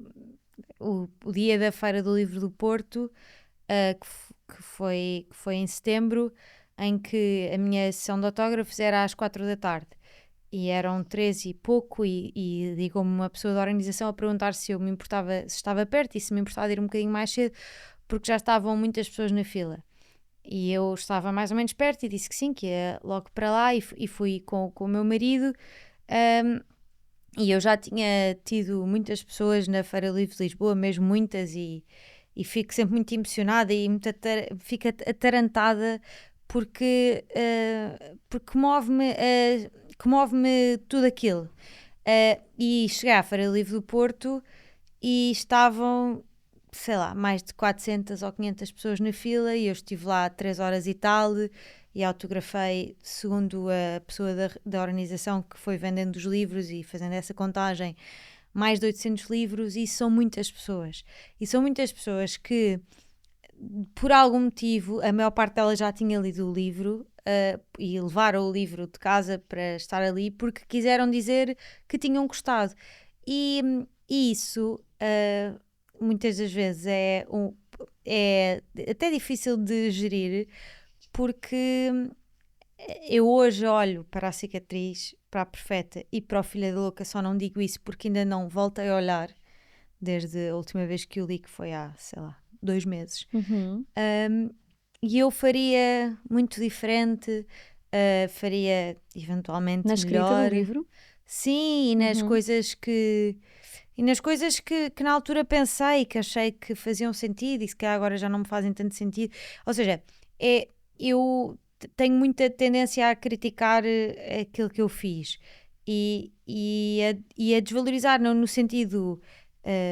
o dia da Feira do Livro do Porto, que foi em setembro, em que a minha sessão de autógrafos era às 4 da tarde. E eram 13 e pouco, e ligou-me uma pessoa da organização a perguntar se eu me importava, se estava perto e se me importava de ir um bocadinho mais cedo, porque já estavam muitas pessoas na fila. E eu estava mais ou menos perto e disse que sim, que ia logo para lá, e fui com o meu marido. E eu já tinha tido muitas pessoas na Feira Livre de Lisboa, mesmo muitas, e fico sempre muito emocionada e fico atarantada, porque comove-me tudo aquilo. E cheguei à Feira Livre do Porto e estavam, sei lá, mais de 400 ou 500 pessoas na fila, e eu estive lá 3 horas e tal, e autografei, segundo a pessoa da organização que foi vendendo os livros e fazendo essa contagem, mais de 800 livros, e são muitas pessoas. E são muitas pessoas que, por algum motivo, a maior parte delas já tinha lido o livro, e levaram o livro de casa para estar ali porque quiseram dizer que tinham gostado. E isso, muitas das vezes, é até difícil de gerir, porque eu hoje olho para a cicatriz, para a Perfeta e para o Filha da Louca. Só não digo isso porque ainda não voltei a olhar desde a última vez que o li, que foi há, sei lá, 2 meses. E eu faria muito diferente, faria eventualmente Na escrita melhor. do livro? Sim, e nas coisas que na altura pensei, que achei que faziam sentido e que agora já não me fazem tanto sentido. Ou seja, eu tenho muita tendência a criticar aquilo que eu fiz, e a desvalorizar, não no sentido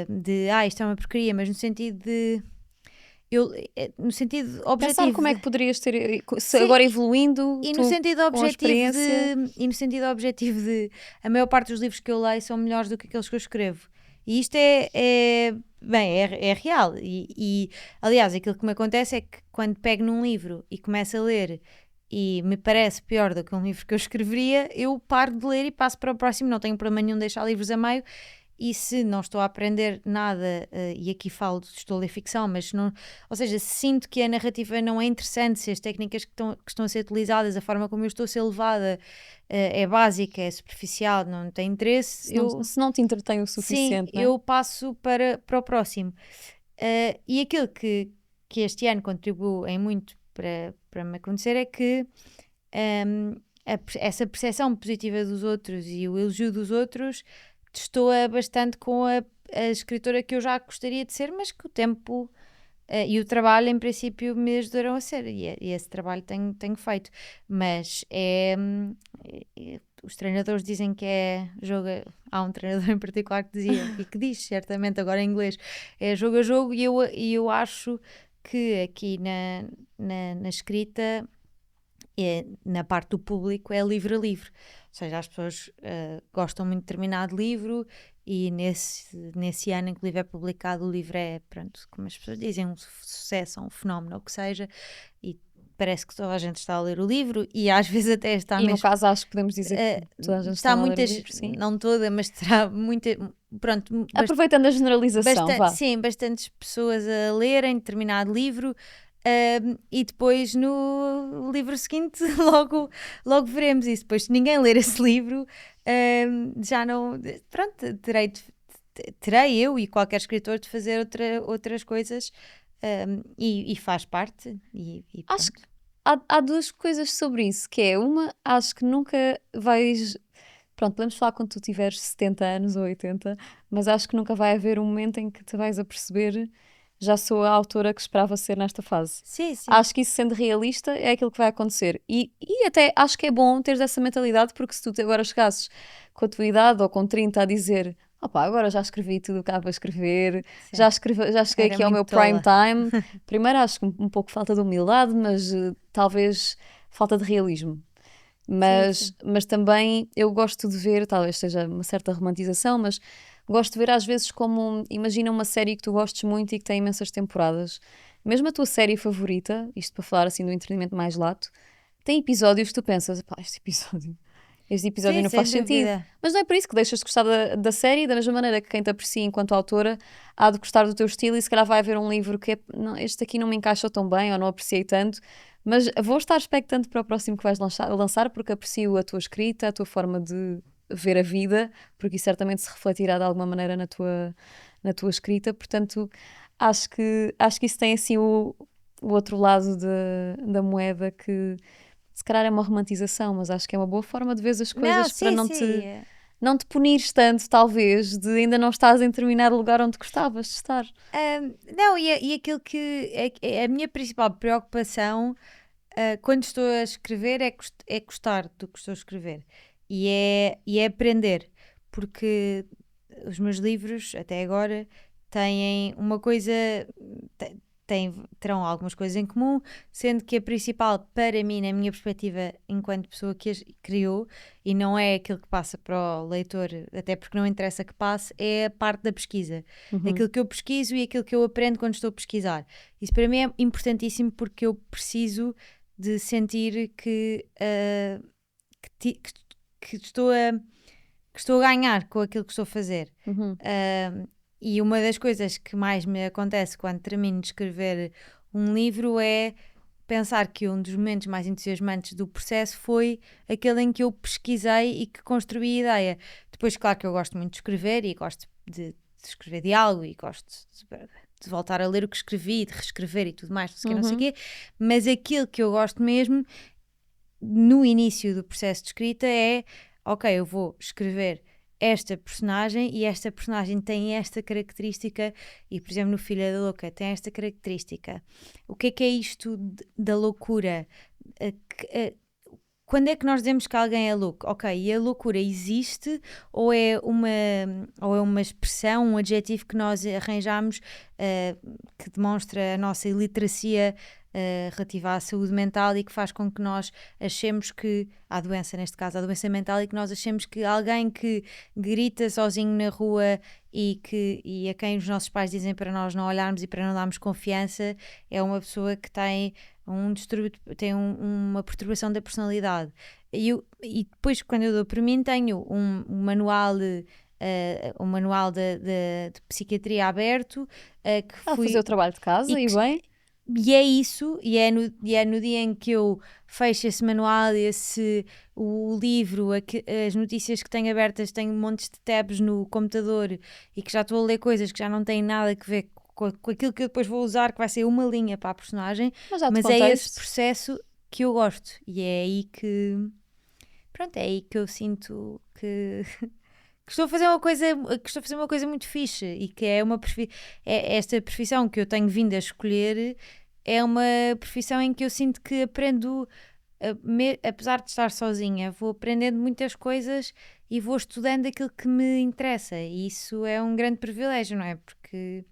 de isto é uma porcaria, mas no sentido de no sentido objetivo. Pensar como é que poderias ter, Sim, agora evoluindo, e tu, no sentido com a experiência. objetivo de a maior parte dos livros que eu leio são melhores do que aqueles que eu escrevo. E isto é real. E aliás, aquilo que me acontece é que quando pego num livro e começo a ler e me parece pior do que um livro que eu escreveria, eu paro de ler e passo para o próximo. Não tenho problema nenhum de deixar livros a meio. E se não estou a aprender nada, e aqui falo, estou a ler ficção, mas não, ou seja, se sinto que a narrativa não é interessante, se as técnicas que estão a ser utilizadas, a forma como eu estou a ser levada, é básica, é superficial, não tem interesse, Se não te entretém o sim, suficiente, não é? eu passo para o próximo. E aquilo que este ano contribuiu em muito para me acontecer é que essa percepção positiva dos outros e o elogio dos outros destoa bastante com a escritora que eu já gostaria de ser, mas que o tempo e o trabalho, em princípio, me ajudaram a ser, e esse trabalho tenho feito. Mas os treinadores dizem que é jogo. Há um treinador em particular que dizia, e que diz certamente agora em inglês, é jogo a jogo, e eu acho que aqui na escrita, na parte do público, é livre a livre. Ou seja, as pessoas gostam muito de determinado livro, e nesse ano em que o livro é publicado, o livro é, pronto, como as pessoas dizem, um sucesso, um fenómeno, ou o que seja, e parece que toda a gente está a ler o livro, e às vezes até está E no mesmo... caso acho que podemos dizer que toda a gente está a ler o muitas, livro, sim. não toda, mas terá muita... Pronto, Aproveitando a generalização, vá. sim, bastantes pessoas a lerem determinado livro, e depois no livro seguinte logo veremos isso. Depois, se ninguém ler esse livro, já não... Pronto, terei eu e qualquer escritor de fazer outras coisas, e faz parte. Acho que há duas coisas sobre isso, que é uma, acho que nunca vais... Pronto, podemos falar quando tu tiveres 70 anos ou 80, mas acho que nunca vai haver um momento em que te vais a perceber já sou a autora que esperava ser nesta fase. Sim, sim. Acho que isso, sendo realista, é aquilo que vai acontecer. E até acho que é bom teres essa mentalidade, porque se tu agora chegasses com a tua idade ou com 30 a dizer opá, agora já escrevi tudo o que há para escrever, já cheguei Era aqui ao meu muito tola. prime time. Primeiro acho que um pouco falta de humildade, mas talvez falta de realismo. Mas também eu gosto de ver, talvez seja uma certa romantização, mas gosto de ver às vezes como, imagina uma série que tu gostes muito e que tem imensas temporadas. Mesmo a tua série favorita, isto para falar assim do entretenimento mais lato, tem episódios que tu pensas, pá, este episódio Sim, não sem faz sentido. dúvida. Mas não é por isso que deixas de gostar da série, da mesma maneira que quem te aprecia enquanto autora há de gostar do teu estilo, e se calhar vai haver um livro que não, este aqui não me encaixou tão bem ou não apreciei tanto, mas vou estar expectante para o próximo que vais lançar porque aprecio a tua escrita, a tua forma de ver a vida, porque isso certamente se refletirá de alguma maneira na tua escrita. Portanto, acho que isso tem assim o outro lado da moeda, que se calhar é uma romantização, mas acho que é uma boa forma de ver as coisas para não te punires tanto, talvez, de ainda não estás em determinado lugar onde gostavas de estar. Não, e aquilo que é a minha principal preocupação quando estou a escrever é gostar do que estou a escrever, e é aprender, porque os meus livros até agora têm uma coisa, terão algumas coisas em comum, sendo que a principal para mim, na minha perspectiva enquanto pessoa que as criou, e não é aquilo que passa para o leitor, até porque não interessa que passe, é a parte da pesquisa. Aquilo que eu pesquiso e aquilo que eu aprendo quando estou a pesquisar. Isso para mim é importantíssimo, porque eu preciso de sentir que estou a ganhar com aquilo que estou a fazer. E uma das coisas que mais me acontece quando termino de escrever um livro é pensar que um dos momentos mais entusiasmantes do processo foi aquele em que eu pesquisei e que construí a ideia. Depois, claro que eu gosto muito de escrever e gosto de escrever diálogo e gosto de voltar a ler o que escrevi, de reescrever e tudo mais, não sei o quê, mas aquilo que eu gosto mesmo no início do processo de escrita é, ok, eu vou escrever esta personagem e esta personagem tem esta característica, e por exemplo no Filha da Louca tem esta característica. O que é isto da loucura? Quando é que nós dizemos que alguém é louco? Ok, e a loucura existe ou é uma expressão, um adjetivo que nós arranjamos que demonstra a nossa iliteracia relativa à saúde mental, e que faz com que nós achemos que, a doença neste caso, a doença mental, e que nós achemos que alguém que grita sozinho na rua e a quem os nossos pais dizem para nós não olharmos e para não darmos confiança é uma pessoa que tem um distúrbio, tem uma perturbação da personalidade. E depois, quando eu dou por mim, tenho um manual de psiquiatria aberto que fui fazer o trabalho de casa e bem. E é isso, e é no dia em que eu fecho esse manual, o livro, as notícias que tenho abertas, tenho montes de tabs no computador e que já estou a ler coisas que já não têm nada a ver com aquilo que eu depois vou usar, que vai ser uma linha para a personagem, mas é esse processo que eu gosto, e é aí que pronto, é aí que eu sinto que estou a fazer uma coisa muito fixe e que é esta profissão que eu tenho vindo a escolher é uma profissão em que eu sinto que aprendo, apesar de estar sozinha, vou aprendendo muitas coisas e vou estudando aquilo que me interessa, e isso é um grande privilégio, não é? Porque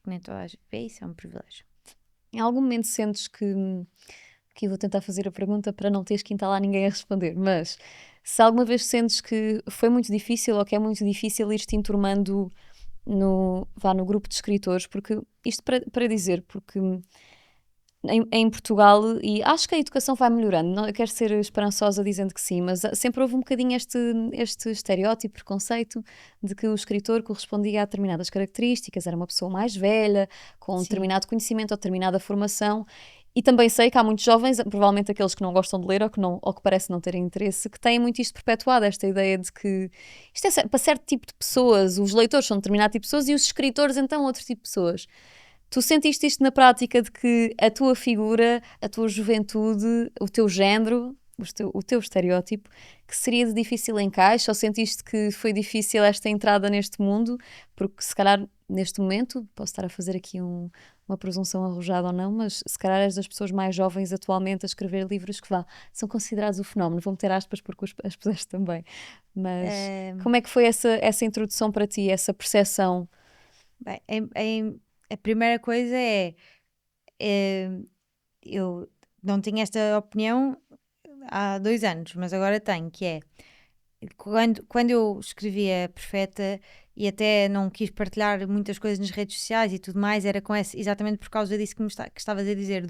nem toda a gente vê, isso é um privilégio. Em algum momento sentes que. Aqui vou tentar fazer a pergunta para não teres que entalar ninguém a responder, mas se alguma vez sentes que foi muito difícil ou que é muito difícil ir-te enturmando no grupo de escritores, porque isto para dizer, porque em Portugal, e acho que a educação vai melhorando, não, eu quero ser esperançosa dizendo que sim, mas sempre houve um bocadinho este estereótipo, preconceito de que o escritor correspondia a determinadas características, era uma pessoa mais velha, com um Sim. determinado conhecimento ou determinada formação. E também sei que há muitos jovens, provavelmente aqueles que não gostam de ler ou que parecem não terem interesse, que têm muito isto perpetuado, esta ideia de que isto é para certo tipo de pessoas, os leitores são determinado tipo de pessoas e os escritores então outro tipo de pessoas. Tu sentiste isto na prática de que a tua figura, a tua juventude, o teu género, o teu estereótipo, que seria de difícil encaixe, ou sentiste que foi difícil esta entrada neste mundo? Porque se calhar neste momento, posso estar a fazer aqui uma presunção arrojada ou não, mas se calhar és das pessoas mais jovens atualmente a escrever livros que são considerados o fenómeno. Vou meter aspas porque as puseste também. Mas como é que foi essa introdução para ti, essa percepção? Bem, a primeira coisa é eu não tinha esta opinião há 2 anos, mas agora tenho, que é quando eu escrevia Perfeta e até não quis partilhar muitas coisas nas redes sociais e tudo mais, era exatamente por causa disso que estavas a dizer,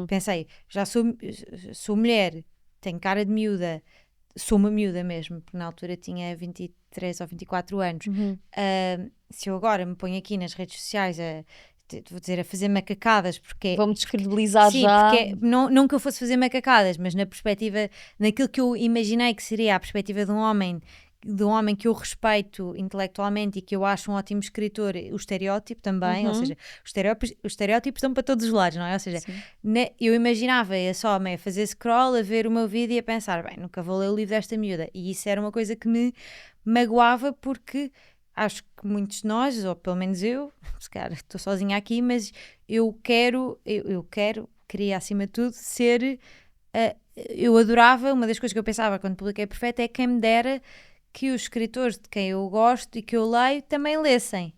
pensei, já sou mulher, tenho cara de miúda, sou uma miúda mesmo, porque na altura tinha 23 ou 24 anos. Se eu agora me ponho aqui nas redes sociais vou dizer, a fazer macacadas, porque vou-me descredibilizar sim, já. porque não que eu fosse fazer macacadas, mas na perspectiva, naquilo que eu imaginei que seria a perspectiva de um homem que eu respeito intelectualmente e que eu acho um ótimo escritor, o estereótipo também, ou seja, os estereótipos estão para todos os lados, não é? Ou seja, eu imaginava esse homem a fazer scroll, a ver o meu vídeo e a pensar, bem, nunca vou ler o livro desta miúda, e isso era uma coisa que me magoava, porque acho que muitos de nós, ou pelo menos eu, se calhar estou sozinha aqui, mas eu queria acima de tudo ser, eu adorava, uma das coisas que eu pensava quando publiquei Perfeita é quem me dera que os escritores de quem eu gosto e que eu leio também lessem.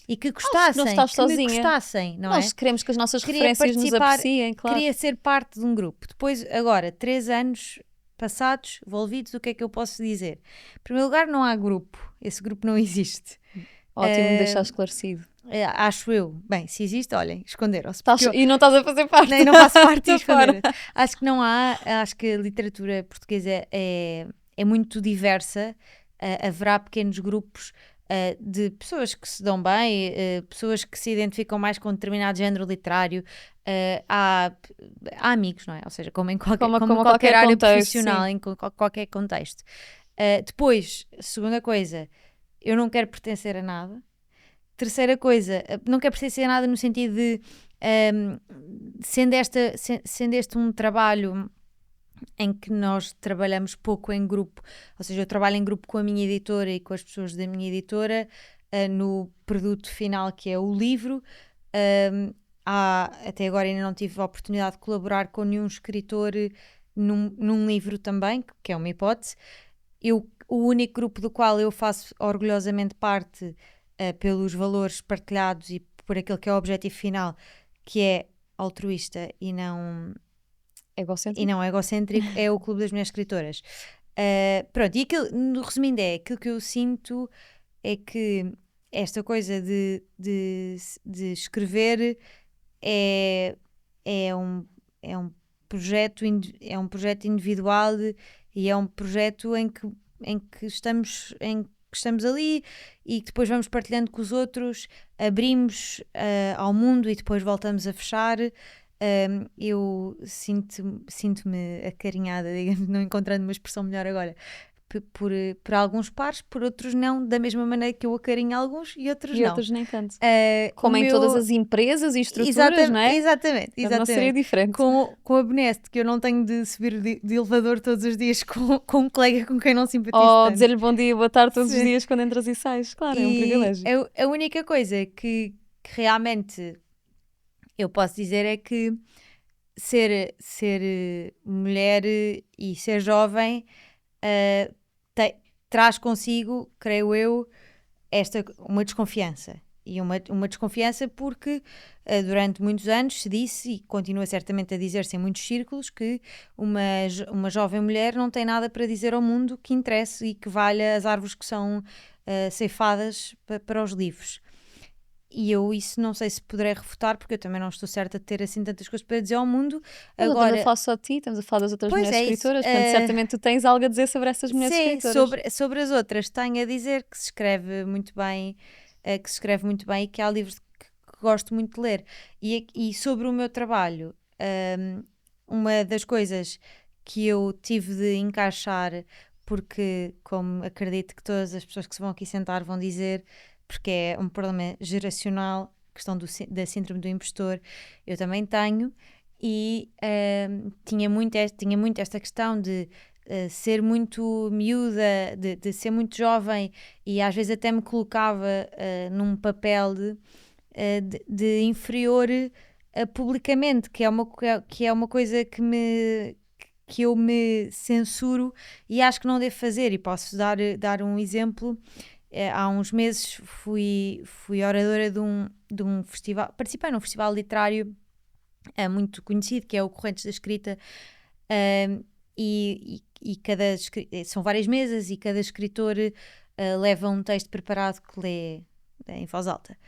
E que gostassem, não estás sozinha. Me gostassem, não Nós é? queremos que as nossas Queria referências nos apreciem, claro. Queria ser parte de um grupo. Depois, agora, 3 anos passados, envolvidos, o que é que eu posso dizer? Em primeiro lugar, não há grupo. Esse grupo não existe. Ótimo me deixar esclarecido. Acho eu. Bem, se existe, olhem, esconderam-se. E não estás a fazer parte. Nem, não faço parte e esconderam-se. Acho que não há. Acho que a literatura portuguesa é muito diversa. Haverá pequenos grupos de pessoas que se dão bem, pessoas que se identificam mais com determinado género literário. Há amigos, não é? Ou seja, como em qualquer área contexto, profissional, em qualquer contexto. Depois, segunda coisa, eu não quero pertencer a nada. Terceira coisa, não quero pertencer a nada no sentido de sendo este um trabalho em que nós trabalhamos pouco em grupo, ou seja, eu trabalho em grupo com a minha editora e com as pessoas da minha editora no produto final, que é o livro. Até agora ainda não tive a oportunidade de colaborar com nenhum escritor num livro também, que é uma hipótese. O único grupo do qual eu faço orgulhosamente parte, pelos valores partilhados e por aquilo que é o objetivo final, que é altruísta e não egocêntrico, é o Clube das Mulheres Escritoras. Pronto, e aquilo, resumindo, aquilo que eu sinto é que esta coisa de escrever é um projeto individual e é um projeto em que estamos ali e que depois vamos partilhando com os outros, abrimos ao mundo e depois voltamos a fechar. Eu sinto-me acarinhada, digamos, não encontrando uma expressão melhor agora, por alguns pares, por outros não, da mesma maneira que eu acarinho alguns e outros E não. outros nem tanto. O Como em todas meu- as empresas e estruturas, não é? Exatamente, Portanto, não seria exatamente. diferente. Com a Beneste, que eu não tenho de subir de elevador todos os dias com um colega com quem não simpatizo Ou tanto. dizer-lhe bom dia, boa tarde todos os Sim. dias quando entras e sais. Claro, é um E privilégio. a única coisa que realmente eu posso dizer é que ser mulher e ser jovem traz consigo, creio eu, uma desconfiança. E uma desconfiança porque durante muitos anos se disse, e continua certamente a dizer-se em muitos círculos, que uma jovem mulher não tem nada para dizer ao mundo que interesse e que valha as árvores que são ceifadas para os livros. E eu isso não sei se poderei refutar, porque eu também não estou certa de ter assim tantas coisas para dizer ao mundo. Mas não estamos a Agora, falar só de ti, estamos a falar das outras pois mulheres é isso. escritoras, portanto, certamente tu tens algo a dizer sobre essas mulheres Sim, escritoras. sobre as outras, tenho a dizer que se escreve muito bem, e que há livros que gosto muito de ler. E sobre o meu trabalho, uma das coisas que eu tive de encaixar, porque, como acredito que todas as pessoas que se vão aqui sentar vão dizer, porque é um problema geracional, questão da síndrome do impostor, eu também tenho, e tinha muito esta questão de ser muito miúda, de ser muito jovem, e às vezes até me colocava num papel de inferior publicamente, que é uma coisa que eu me censuro e acho que não devo fazer. E posso dar um exemplo. Há uns meses fui oradora de um festival, participei num festival literário muito conhecido, que é o Correntes da Escrita, e são várias mesas e cada escritor leva um texto preparado que lê em voz alta.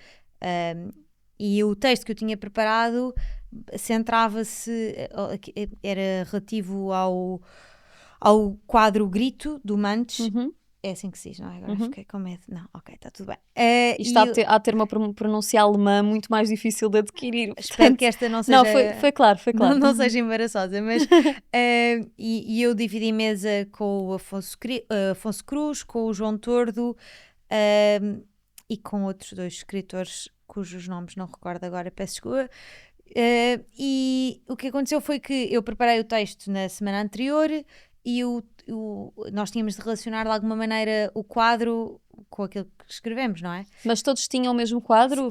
E o texto que eu tinha preparado centrava-se, era relativo ao quadro Grito, do Mantes. Uhum. É assim que se diz, não é? Agora Uhum. fiquei com medo. Não, ok, está tudo bem. Isto há de ter uma pronúncia alemã muito mais difícil de adquirir. Espero que esta não seja... Não, foi claro, foi claro. Não seja embaraçosa, mas... e eu dividi mesa com o Afonso Cruz, com o João Tordo e com outros dois escritores cujos nomes não recordo agora, peço desculpa. E o que aconteceu foi que eu preparei o texto na semana anterior e nós tínhamos de relacionar de alguma maneira o quadro com aquilo que escrevemos, não é? Mas todos tinham o mesmo quadro?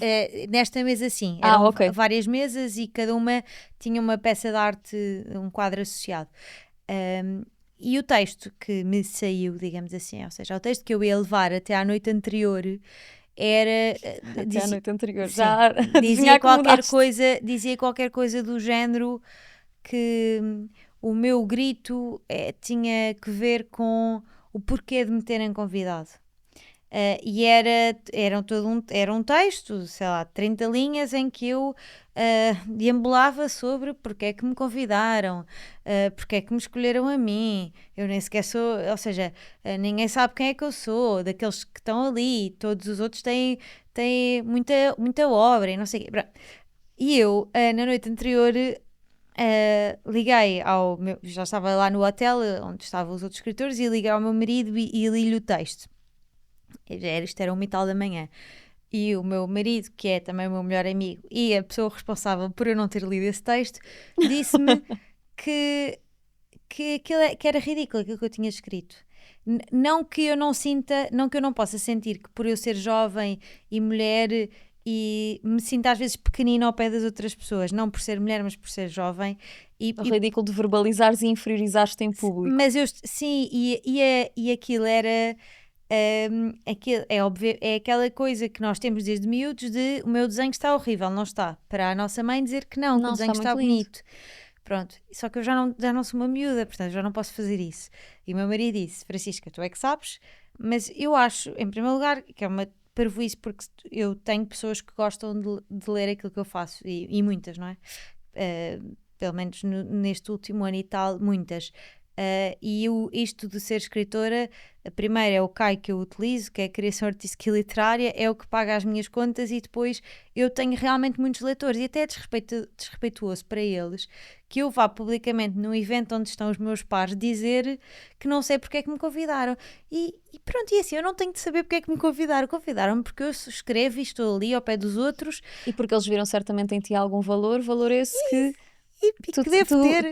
Nesta mesa sim, eram ok. várias mesas e cada uma tinha uma peça de arte, um quadro associado. E o texto que me saiu, digamos assim, ou seja, o texto que eu ia levar até à noite anterior era... Até à noite anterior. sim, Já dizia qualquer coisa do género que o meu grito tinha que ver com o porquê de me terem convidado. E era um texto, sei lá, 30 linhas em que eu deambulava sobre porque é que me convidaram, porque é que me escolheram a mim. Eu nem sequer sou, ou seja, ninguém sabe quem é que eu sou, daqueles que estão ali, todos os outros têm muita obra e não sei o quê. E eu, na noite anterior, liguei ao meu, já estava lá no hotel onde estavam os outros escritores, e liguei ao meu marido e li-lhe o texto. Isto era 1h da manhã. E o meu marido, que é também o meu melhor amigo e a pessoa responsável por eu não ter lido esse texto, disse-me que era ridículo aquilo que eu tinha escrito. Não que eu não sinta, não que eu não possa sentir que por eu ser jovem e mulher e me sinta às vezes pequenina ao pé das outras pessoas, não por ser mulher, mas por ser jovem. É ridículo de verbalizares e inferiorizares-te em público. Mas sim, e aquilo era... é óbvio, é aquela coisa que nós temos desde miúdos de o meu desenho está horrível, não está, para a nossa mãe dizer que não, que o desenho está bonito. Pronto, só que eu já não sou uma miúda, portanto já não posso fazer isso. E o meu marido disse: Francisca, tu é que sabes, mas eu acho, em primeiro lugar, que é uma parvoíce, porque eu tenho pessoas que gostam de ler aquilo que eu faço, e muitas, não é? Pelo menos neste último ano e tal, muitas. E isto de ser escritora, a primeira é o CAI que eu utilizo, que é a Criação Artística e Literária, é o que paga as minhas contas, e depois eu tenho realmente muitos leitores, e até é desrespeituoso para eles que eu vá publicamente no evento onde estão os meus pares dizer que não sei porque é que me convidaram. E pronto, e assim, eu não tenho de saber porque é que me convidaram. Convidaram-me porque eu escrevo e estou ali ao pé dos outros E porque eles viram certamente em ti algum valor esse que e que devo ter.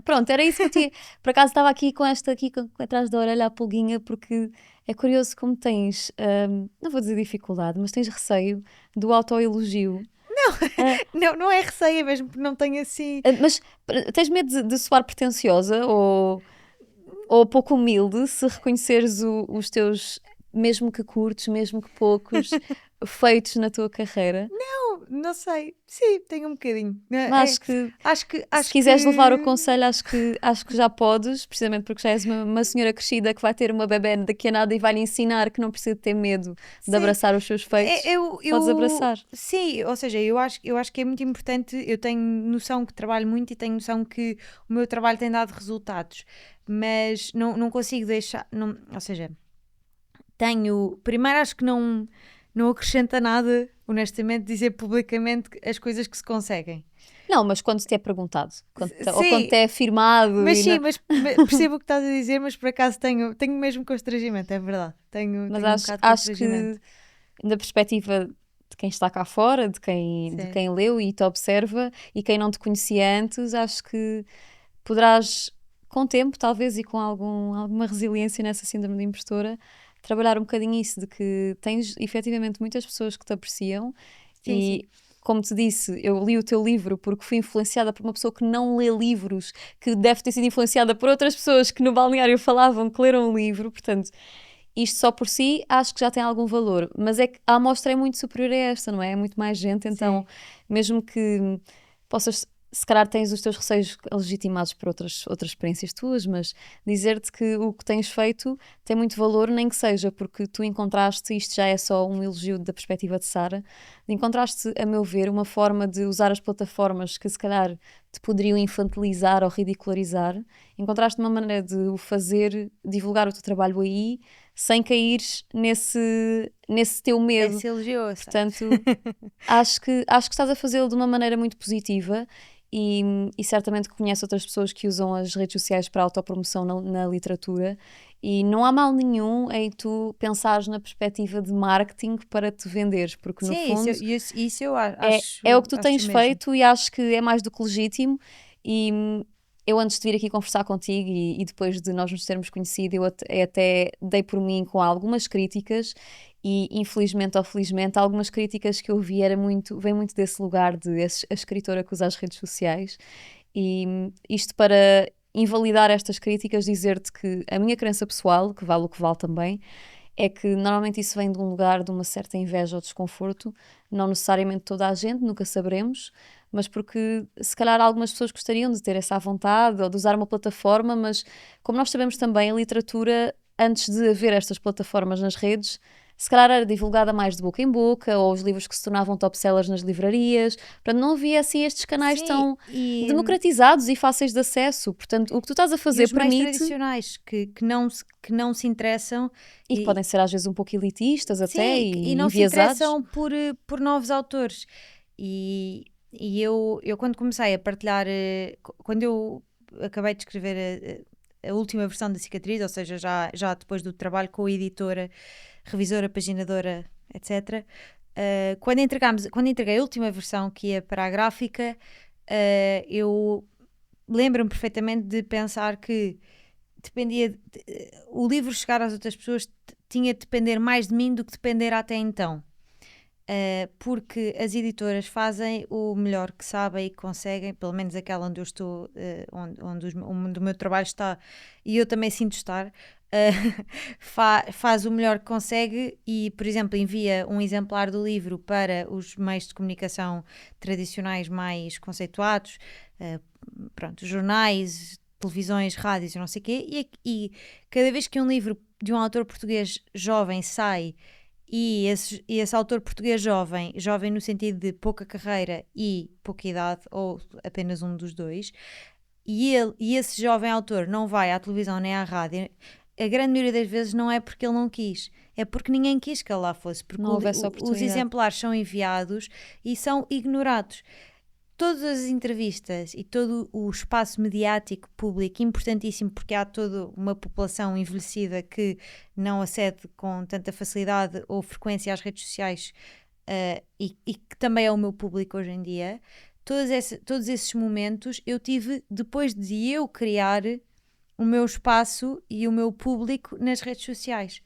pronto, era isso que eu tinha. Por acaso estava aqui com esta aqui atrás da orelha a pulguinha, porque é curioso como tens, não vou dizer dificuldade, mas tens receio do autoelogio. Não é receio, é mesmo porque não tenho assim. Mas tens medo de soar pretenciosa ou pouco humilde se reconheceres os teus, mesmo que curtos, mesmo que poucos, feitos na tua carreira? Não sei. Sim, tenho um bocadinho. Mas acho que se quiseres levar o conselho, acho que já podes, precisamente porque já és uma senhora crescida que vai ter uma bebé daqui a nada e vai-lhe ensinar que não precisa ter medo de Sim. abraçar os seus feitos. Podes abraçar. Sim, ou seja, eu acho que é muito importante. Eu tenho noção que trabalho muito e tenho noção que o meu trabalho tem dado resultados, mas não consigo deixar. Não, ou seja, primeiro, acho que não acrescenta nada, honestamente, dizer publicamente as coisas que se conseguem. Não, mas quando te é perguntado, ou Sim, quando te é afirmado. mas e sim, não- mas percebo o que estás a dizer, mas por acaso tenho mesmo constrangimento, é verdade. Tenho Mas um bocado de acho constrangimento. que, da perspectiva de quem está cá fora, de Sim. quem leu e te observa, e quem não te conhecia antes, acho que poderás, com o tempo, talvez, e com alguma resiliência nessa síndrome de impostora, trabalhar um bocadinho isso, de que tens efetivamente muitas pessoas que te apreciam. Sim, E, como te disse, eu li o teu livro porque fui influenciada por uma pessoa que não lê livros, que deve ter sido influenciada por outras pessoas que no balneário falavam que leram um livro, portanto, isto só por si acho que já tem algum valor, mas é que a amostra é muito superior a esta, não é? É muito mais gente, então, sim. mesmo que possas, se calhar tens os teus receios legitimados por outras experiências tuas, mas dizer-te que o que tens feito tem muito valor, nem que seja porque tu encontraste, isto já é só um elogio da perspectiva de Sara, encontraste, a meu ver, uma forma de usar as plataformas que se calhar te poderiam infantilizar ou ridicularizar, encontraste uma maneira de o fazer, divulgar o teu trabalho aí, sem caíres nesse teu medo. Esse elogiou-se. Portanto, acho que estás a fazê-lo de uma maneira muito positiva e certamente conheces outras pessoas que usam as redes sociais para autopromoção na literatura e não há mal nenhum em tu pensares na perspectiva de marketing para te venderes, porque no Sim, fundo isso eu é, acho, é o que tu acho tens mesmo. feito e acho que é mais do que legítimo e eu antes de vir aqui conversar contigo e depois de nós nos termos conhecido, eu até dei por mim com algumas críticas e infelizmente ou felizmente algumas críticas que eu vi vem muito desse lugar de a escritora que usa as redes sociais e isto para invalidar estas críticas, dizer-te que a minha crença pessoal, que vale o que vale também, é que normalmente isso vem de um lugar de uma certa inveja ou desconforto, não necessariamente toda a gente, nunca saberemos, mas porque se calhar algumas pessoas gostariam de ter essa vontade ou de usar uma plataforma, mas como nós sabemos também, a literatura, antes de haver estas plataformas nas redes, se calhar era divulgada mais de boca em boca, ou os livros que se tornavam top-sellers nas livrarias, portanto não havia assim estes canais Sim, tão e democratizados e fáceis de acesso, portanto o que tu estás a fazer os mais permite, tradicionais que não se interessam e que podem ser às vezes um pouco elitistas até sim, e e não se enviesados. interessam por novos autores. E eu quando comecei a partilhar, quando eu acabei de escrever a última versão da Cicatriz, ou seja, já depois do trabalho com a editora, revisora, paginadora, etc. Quando entreguei a última versão que ia para a gráfica, eu lembro-me perfeitamente de pensar que o livro chegar às outras pessoas tinha de depender mais de mim do que depender até então. Porque as editoras fazem o melhor que sabem e que conseguem, pelo menos aquela onde eu estou, onde o meu trabalho está e eu também sinto estar, faz o melhor que consegue e, por exemplo, envia um exemplar do livro para os meios de comunicação tradicionais mais conceituados, pronto, jornais, televisões, rádios e não sei o quê, e cada vez que um livro de um autor português jovem sai e esse autor português jovem no sentido de pouca carreira e pouca idade, ou apenas um dos dois, e esse jovem autor não vai à televisão nem à rádio, a grande maioria das vezes não é porque ele não quis, é porque ninguém quis que ele lá fosse, porque Não houve essa os oportunidade. exemplares são enviados e são ignorados. todas as entrevistas e todo o espaço mediático público, importantíssimo, porque há toda uma população envelhecida que não acede com tanta facilidade ou frequência às redes sociais, e que também é o meu público hoje em dia. Todos esses momentos eu tive depois de eu criar o meu espaço e o meu público nas redes sociais.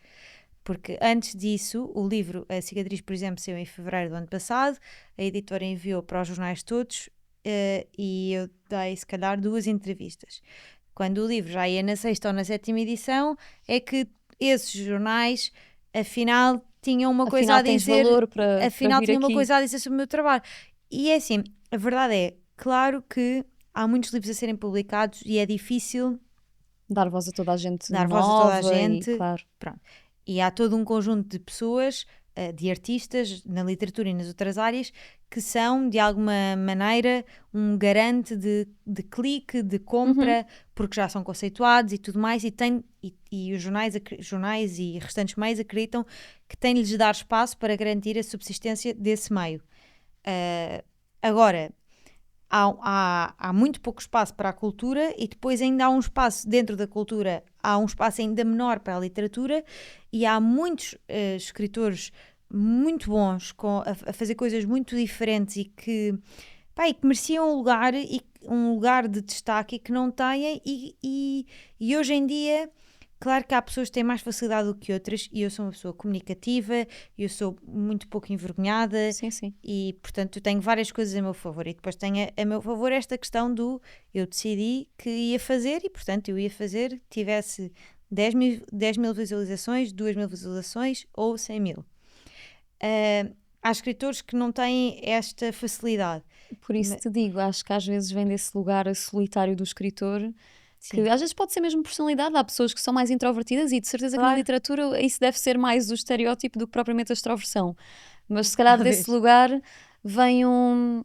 Porque antes disso, o livro A Cicatriz, por exemplo, saiu em fevereiro do ano passado, a editora enviou para os jornais todos, e eu dei se calhar 2 entrevistas. Quando o livro já ia na 6ª ou na 7ª edição, é que esses jornais, afinal, tinham uma coisa Afinal, a tens dizer, valor para vir tinham uma aqui. coisa a dizer sobre o meu trabalho. E é assim, a verdade é, claro que há muitos livros a serem publicados e é difícil Dar voz a toda a gente dar voz a toda a nova e, gente. claro. Pronto. E há todo um conjunto de pessoas, de artistas, na literatura e nas outras áreas, que são, de alguma maneira, um garante de clique, de compra, porque já são conceituados e tudo mais, e os jornais e restantes meios acreditam que têm-lhes de dar espaço para garantir a subsistência desse meio. Agora, há muito pouco espaço para a cultura, e depois ainda há um espaço dentro da cultura, há um espaço ainda menor para a literatura, e há muitos escritores muito bons a fazer coisas muito diferentes e que mereciam um lugar de destaque e que não têm, e hoje em dia, claro que há pessoas que têm mais facilidade do que outras, e eu sou uma pessoa comunicativa, eu sou muito pouco envergonhada. Sim, sim. E, portanto, eu tenho várias coisas a meu favor. E depois tenho a meu favor esta questão do... Eu decidi que ia fazer, e, portanto, eu ia fazer, tivesse 10 mil visualizações, 2 mil visualizações ou 100 mil. Há escritores que não têm esta facilidade. Por isso te digo, acho que às vezes vem desse lugar solitário do escritor, que Sim. às vezes pode ser mesmo personalidade. Há pessoas que são mais introvertidas e de certeza que na Claro. literatura isso deve ser mais o estereótipo do que propriamente a extroversão. Mas se calhar Talvez. desse lugar vem um...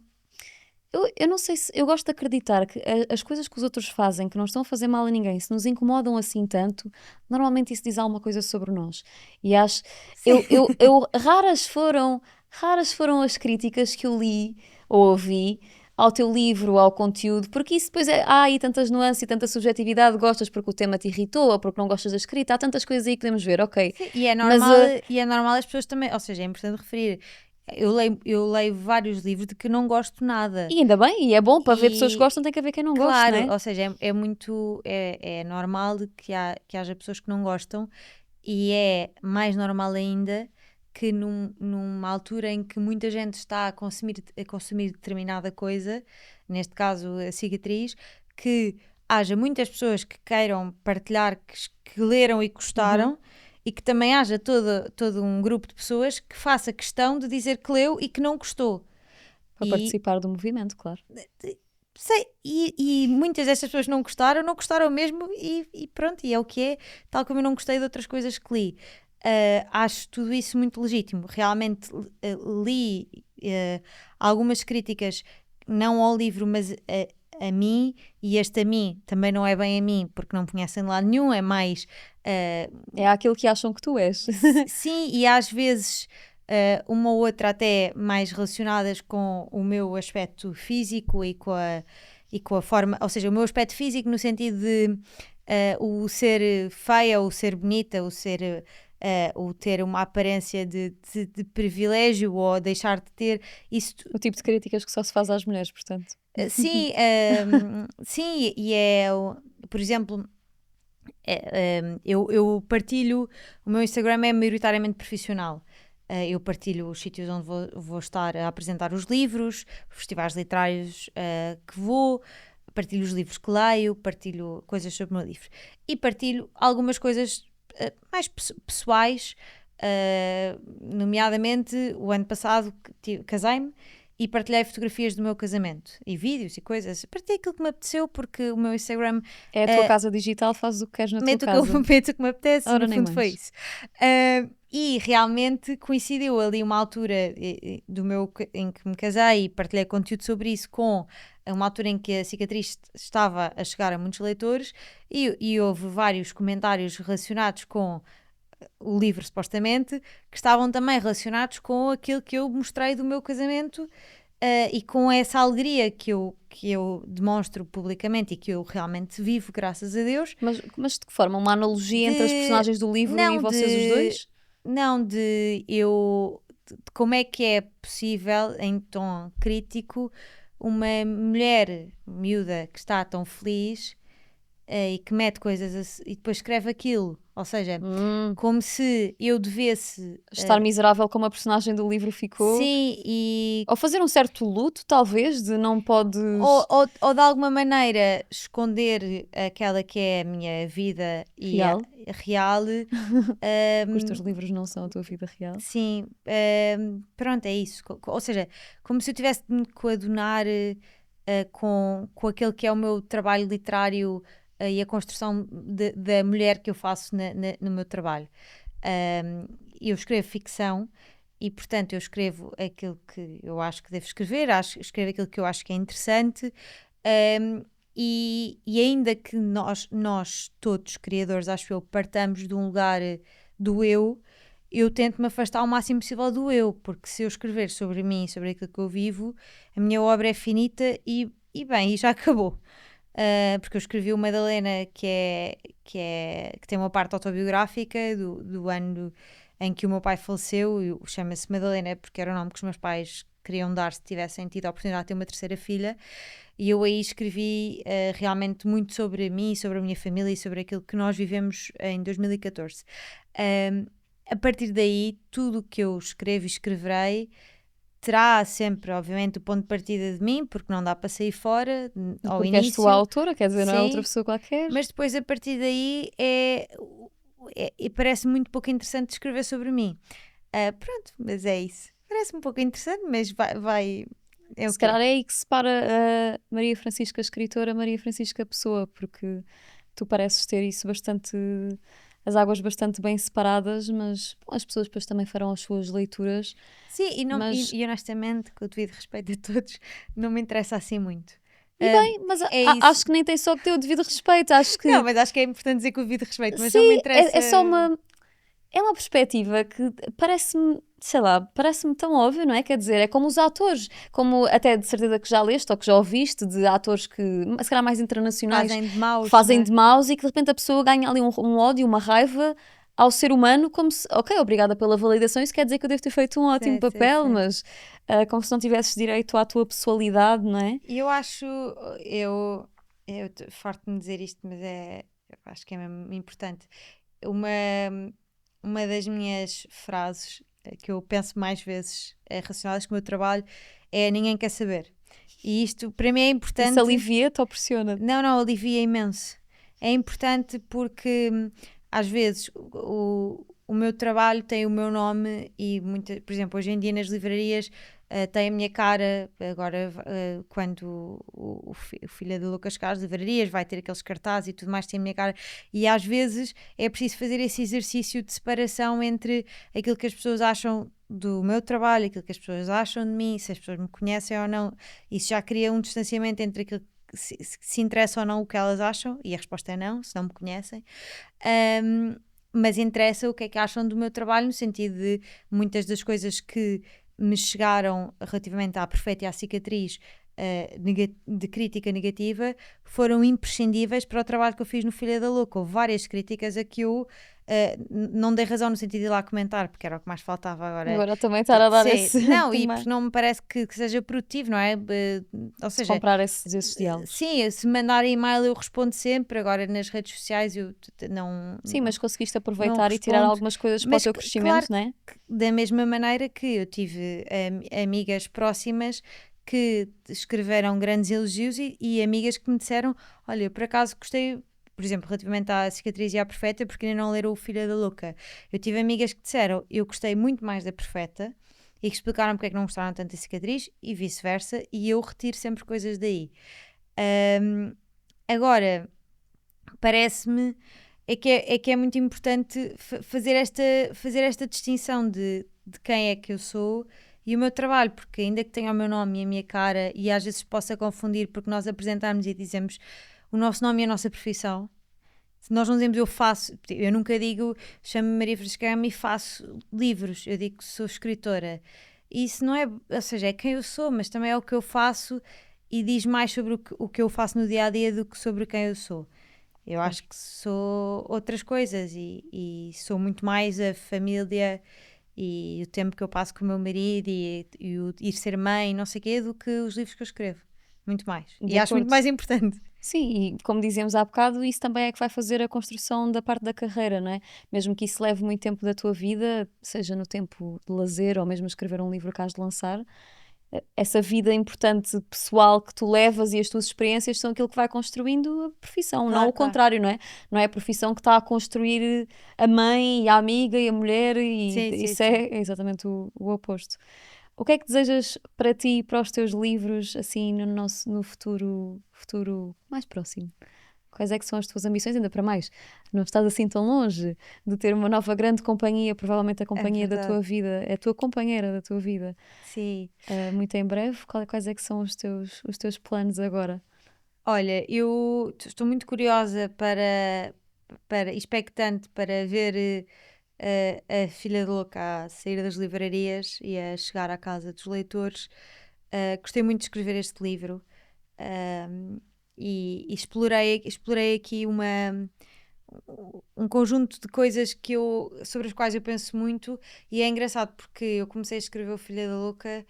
Eu não sei se... Eu gosto de acreditar que as coisas que os outros fazem, que não estão a fazer mal a ninguém, se nos incomodam assim tanto, normalmente isso diz alguma coisa sobre nós. E acho... Raras foram as críticas que eu li ou ouvi ao teu livro, ao conteúdo, porque isso depois há aí tantas nuances e tanta subjetividade. Gostas porque o tema te irritou ou porque não gostas da escrita, há tantas coisas aí que podemos ver, ok. Sim, e é Mas, normal as pessoas também, ou seja, é importante referir, eu leio vários livros de que não gosto nada. e ainda bem, e é bom para ver pessoas que E, gostam, tem que haver quem não goste, claro, não é? ou seja, é normal que haja pessoas que não gostam, e é mais normal ainda que numa altura em que muita gente está a consumir determinada coisa, neste caso a cicatriz, que haja muitas pessoas que queiram partilhar, que leram e gostaram, e que também haja todo um grupo de pessoas que faça questão de dizer que leu e que não gostou. Para E, participar do movimento, claro. e muitas destas pessoas não gostaram mesmo, e pronto, e é o que é, tal como eu não gostei de outras coisas que li. Acho tudo isso muito legítimo. Realmente li algumas críticas, não ao livro, mas a mim, e este a mim também não é bem a mim, porque não me conhecem de lado nenhum, é mais... É aquilo que acham que tu és. Sim, e às vezes uma ou outra até mais relacionadas com o meu aspecto físico e com a forma, ou seja, o meu aspecto físico no sentido de o ser feia, o ser bonita, o ter uma aparência de privilégio, ou deixar de ter isso. O tipo de críticas que só se faz às mulheres, portanto. Sim, sim, por exemplo, eu partilho, o meu Instagram é maioritariamente profissional. Eu partilho os sítios onde vou estar a apresentar os livros, festivais literários que vou, partilho os livros que leio, partilho coisas sobre o meu livro, e partilho algumas coisas mais pessoais, nomeadamente o ano passado casei-me e partilhei fotografias do meu casamento e vídeos e coisas. Partilhei aquilo que me apeteceu, porque o meu Instagram É a tua casa digital, fazes o que queres na tua meto casa. o que me apetece. Ora, no nem fundo foi mais. isso. E realmente coincidiu ali uma altura em que me casei e partilhei conteúdo sobre isso, com uma altura em que a cicatriz estava a chegar a muitos leitores, e houve vários comentários relacionados com o livro, supostamente, que estavam também relacionados com aquilo que eu mostrei do meu casamento, e com essa alegria que eu demonstro publicamente e que eu realmente vivo, graças a Deus, Mas de que forma? Uma analogia entre as de personagens do livro e não vocês os de dois? não de eu de como é que é possível em tom crítico uma mulher miúda que está tão feliz e que mete coisas e depois escreve aquilo, ou seja, Hum, como se eu devesse estar miserável como a personagem do livro ficou. sim, e Ou fazer um certo luto, talvez, de não podes... ou de alguma maneira esconder aquela que é a minha vida e a Real. real. Porque os teus livros não são a tua vida real. Sim, pronto, é isso. Ou seja, como se eu tivesse de me coadunar com aquele que é o meu trabalho literário e a construção da mulher que eu faço no meu trabalho. Um, eu escrevo ficção e, portanto, eu escrevo aquilo que eu acho que devo escrever, escrevo aquilo que eu acho que é interessante. E ainda que nós todos, criadores, acho eu, partamos de um lugar do eu tento me afastar o máximo possível do eu, porque se eu escrever sobre mim, sobre aquilo que eu vivo, a minha obra é finita e bem, e já acabou. Porque eu escrevi o Madalena, que tem uma parte autobiográfica do ano em que o meu pai faleceu, e chama-se Madalena porque era o nome que os meus pais queriam dar se tivessem tido a oportunidade de ter uma terceira filha, e eu aí escrevi realmente muito sobre mim, sobre a minha família e sobre aquilo que nós vivemos em 2014. A partir daí, tudo o que eu escrevo e escreverei terá sempre, obviamente, o ponto de partida de mim, porque não dá para sair fora ao Porque és tu a início, autora, quer dizer, não é outra sim, pessoa qualquer. mas depois a partir daí parece muito pouco interessante escrever sobre mim. Pronto, mas é isso. Parece um pouco interessante, mas é o Se que é. calhar é aí que separa a Maria Francisca escritora, a Maria Francisca pessoa, porque tu pareces ter isso bastante, as águas bastante bem separadas, mas bom, as pessoas depois também farão as suas leituras, Sim, mas e honestamente, com o devido respeito a todos, não me interessa assim muito. e Ah, bem, mas é isso. acho que nem tem só que ter o devido respeito, acho Não, que mas acho que é importante dizer com o devido respeito, mas não me sim, interessa. é só uma, é uma perspectiva que parece-me, sei lá, parece-me tão óbvio, não é? Quer dizer, é como os atores, como até de certeza que já leste ou que já ouviste, de atores que, se calhar mais internacionais, Fazem de que maus, não fazem é? de maus e que de repente a pessoa ganha ali um ódio, uma raiva ao ser humano, como se, ok, obrigada pela validação, isso quer dizer que eu devo ter feito um ótimo Sim, sim, papel, sim. mas como se não tivesses direito à tua pessoalidade, não é? E eu acho, farto de me dizer isto, mas eu acho que é mesmo importante. Uma, uma das minhas frases que eu penso mais vezes relacionadas com o meu trabalho é ninguém quer saber. E isto para mim é Isso importante. alivia-te ou pressiona-te? Não, alivia imenso. É importante porque às vezes o meu trabalho tem o meu nome e, por exemplo, hoje em dia nas livrarias tem a minha cara. Agora, quando o filho da Lucas Carlos, livrarias, vai ter aqueles cartazes e tudo mais, tem a minha cara. E às vezes é preciso fazer esse exercício de separação entre aquilo que as pessoas acham do meu trabalho, aquilo que as pessoas acham de mim, se as pessoas me conhecem ou não. Isso já cria um distanciamento entre aquilo se interessa ou não o que elas acham, e a resposta é não, se não me conhecem. Mas interessa o que é que acham do meu trabalho, no sentido de muitas das coisas que me chegaram relativamente à Perfeita e à Cicatriz de crítica negativa foram imprescindíveis para o trabalho que eu fiz no Filha da Louca. Houve várias críticas a que eu não dei razão no sentido de ir lá comentar, porque era o que mais faltava agora. Agora também estar a dar Sim, esse não, e também. porque não me parece que seja produtivo, não é? Ou seja, Comprar esses diálogos. sim, se mandar e-mail eu respondo sempre, agora nas redes sociais eu Sim, mas conseguiste não aproveitar e tirar respondo, algumas coisas para o mas teu claro crescimento, não é? que da mesma maneira que eu tive amigas próximas que escreveram grandes elogios e amigas que me disseram, olha, eu por acaso gostei, por exemplo, relativamente à Cicatriz e à Perfeita, porque ainda não leram o Filha da Louca. Eu tive amigas que disseram, eu gostei muito mais da Perfeita, e que explicaram porque é que não gostaram tanto da Cicatriz e vice-versa, e eu retiro sempre coisas daí. Agora, parece-me é que é muito importante fazer esta distinção de quem é que eu sou e o meu trabalho, porque ainda que tenha o meu nome e a minha cara, e às vezes possa confundir porque nós apresentamos e dizemos o nosso nome e a nossa profissão. Se nós não dizemos eu nunca digo chamo-me Maria Francisca Gama e faço livros, eu digo que sou escritora. isso não é, ou seja, é quem eu sou, mas também é o que eu faço e diz mais sobre o que eu faço no dia a dia do que sobre quem eu sou. Eu Claro. acho que sou outras coisas e sou muito mais a família e o tempo que eu passo com o meu marido e o ir ser mãe, não sei o quê, do que os livros que eu escrevo. Muito mais. De E acho muito acordo. mais importante. Sim, e como dizíamos há bocado, isso também é que vai fazer a construção da parte da carreira, não é? Mesmo que isso leve muito tempo da tua vida, seja no tempo de lazer ou mesmo escrever um livro que has de lançar, essa vida importante pessoal que tu levas e as tuas experiências são aquilo que vai construindo a profissão, não Claro, o claro. contrário, não é? Não é a profissão que está a construir a mãe e a amiga e a mulher, e Sim, sim, isso sim. é exatamente o oposto. O que é que desejas para ti e para os teus livros, assim, no futuro mais próximo? Quais é que são as tuas ambições, ainda para mais? Não estás assim tão longe de ter uma nova grande companhia, provavelmente a É companhia da tua verdade. vida, é a tua companheira da tua vida. Sim. Muito em breve, quais é que são os teus planos agora? Olha, eu estou muito curiosa expectante para ver a Filha da Louca a sair das livrarias e a chegar à casa dos leitores. Gostei muito de escrever este livro. ahm, e explorei aqui um conjunto de coisas sobre as quais eu penso muito, e é engraçado porque eu comecei a escrever o Filha da Louca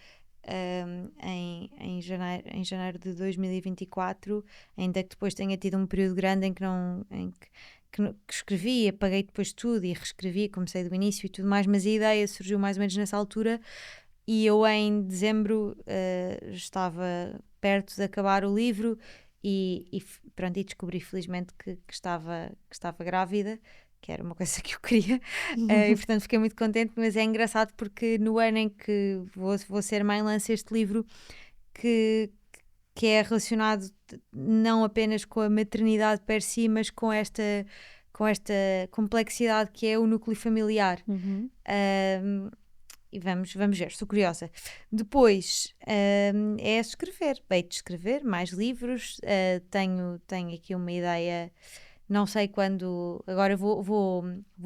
em janeiro de 2024, ainda que depois tenha tido um período grande em que não em que escrevi, apaguei depois tudo e reescrevi, comecei do início e tudo mais, mas a ideia surgiu mais ou menos nessa altura e eu em dezembro estava perto de acabar o livro pronto, e descobri felizmente que estava grávida, que era uma coisa que eu queria, e portanto fiquei muito contente, mas é engraçado porque no ano em que vou ser mãe lancei este livro que, que é relacionado não apenas com a maternidade per si, mas com esta complexidade que é o núcleo familiar. Uhum. Um, e vamos ver, estou curiosa. Depois é escrever, bem de escrever mais livros. Tenho aqui uma ideia, não sei quando. Agora vou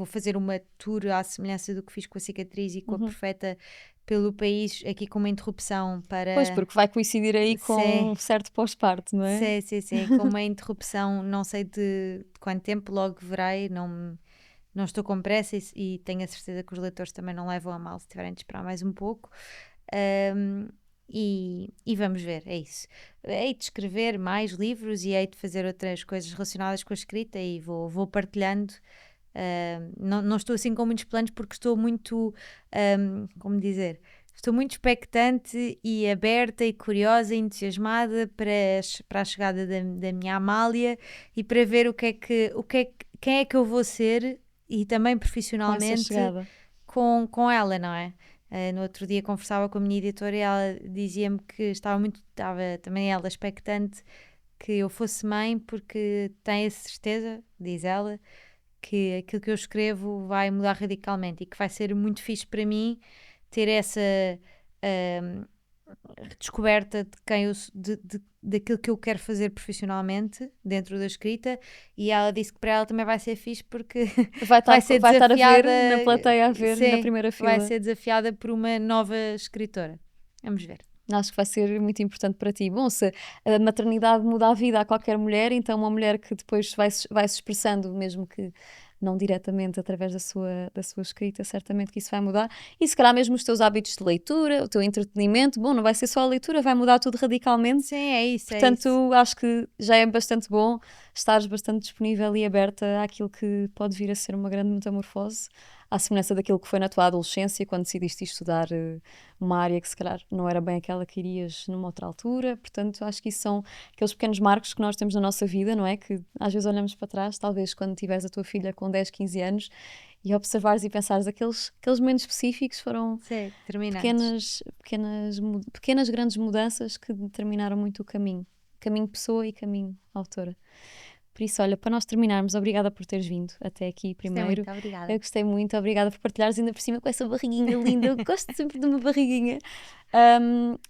fazer uma tour à semelhança do que fiz com a Cicatriz e com a Uhum. Perfeita pelo país, aqui com uma interrupção Pois, para. porque vai coincidir aí com Sim, um certo pós-parto, não é? sim, com uma interrupção, não sei de quanto tempo, logo verei, não estou com pressa e tenho a certeza que os leitores também não levam a mal se tiverem de esperar mais um pouco. Um, e vamos ver, é isso. Hei de escrever mais livros e hei de fazer outras coisas relacionadas com a escrita e vou partilhando. Não estou assim com muitos planos porque estou muito, como dizer, estou muito expectante e aberta e curiosa e entusiasmada para a chegada da minha Amália e para ver quem é que eu vou ser e também Com essa profissionalmente chegada. com ela, não é? No outro dia conversava com a minha editora e ela dizia-me que estava também ela expectante que eu fosse mãe porque tem a certeza, diz ela, que aquilo que eu escrevo vai mudar radicalmente e que vai ser muito fixe para mim ter essa hum, descoberta de quem eu, daquilo que eu quero fazer profissionalmente dentro da escrita, e ela disse que para ela também vai ser fixe porque vai ser Vai estar a ver desafiada, na plateia, a ver na sim, primeira vai fila. ser desafiada por uma nova escritora. Vamos ver. Acho que vai ser muito importante para ti. Bom, se a maternidade muda a vida a qualquer mulher, então uma mulher que depois vai se expressando, mesmo que não diretamente através da sua escrita, certamente que isso vai mudar. E se calhar mesmo os teus hábitos de leitura, o teu entretenimento, bom, não vai ser só a leitura, vai mudar tudo radicalmente. Sim, é isso, é isso. Portanto, acho que já é bastante bom estares bastante disponível e aberta àquilo que pode vir a ser uma grande metamorfose, à semelhança daquilo que foi na tua adolescência, quando decidiste estudar uma área que se calhar não era bem aquela que irias numa outra altura. Portanto, acho que isso são aqueles pequenos marcos que nós temos na nossa vida, não é? Que às vezes olhamos para trás, talvez quando tiveres a tua filha com 10, 15 anos e observares e pensares aqueles momentos específicos foram Sim, determinantes. pequenas grandes mudanças que determinaram muito o caminho. Caminho pessoa e caminho autora. Por isso, olha, para nós terminarmos, obrigada por teres vindo até aqui primeiro. Muito obrigada. Eu gostei muito, obrigada por partilhares ainda por cima com essa barriguinha linda. Eu gosto sempre de uma barriguinha.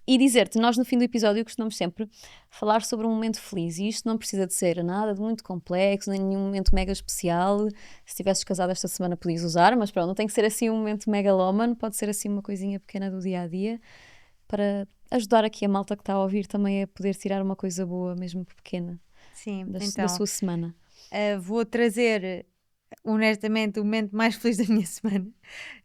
E dizer-te, nós no fim do episódio costumamos sempre falar sobre um momento feliz, e isto não precisa de ser nada de muito complexo, nem nenhum momento mega especial. Se estivesses casado esta semana podias usar, mas pronto, não tem que ser assim um momento megalómano, pode ser assim uma coisinha pequena do dia-a-dia, para ajudar aqui a malta que está a ouvir também a poder tirar uma coisa boa, mesmo pequena, Sim, da então, sua semana. vou trazer honestamente o momento mais feliz da minha semana,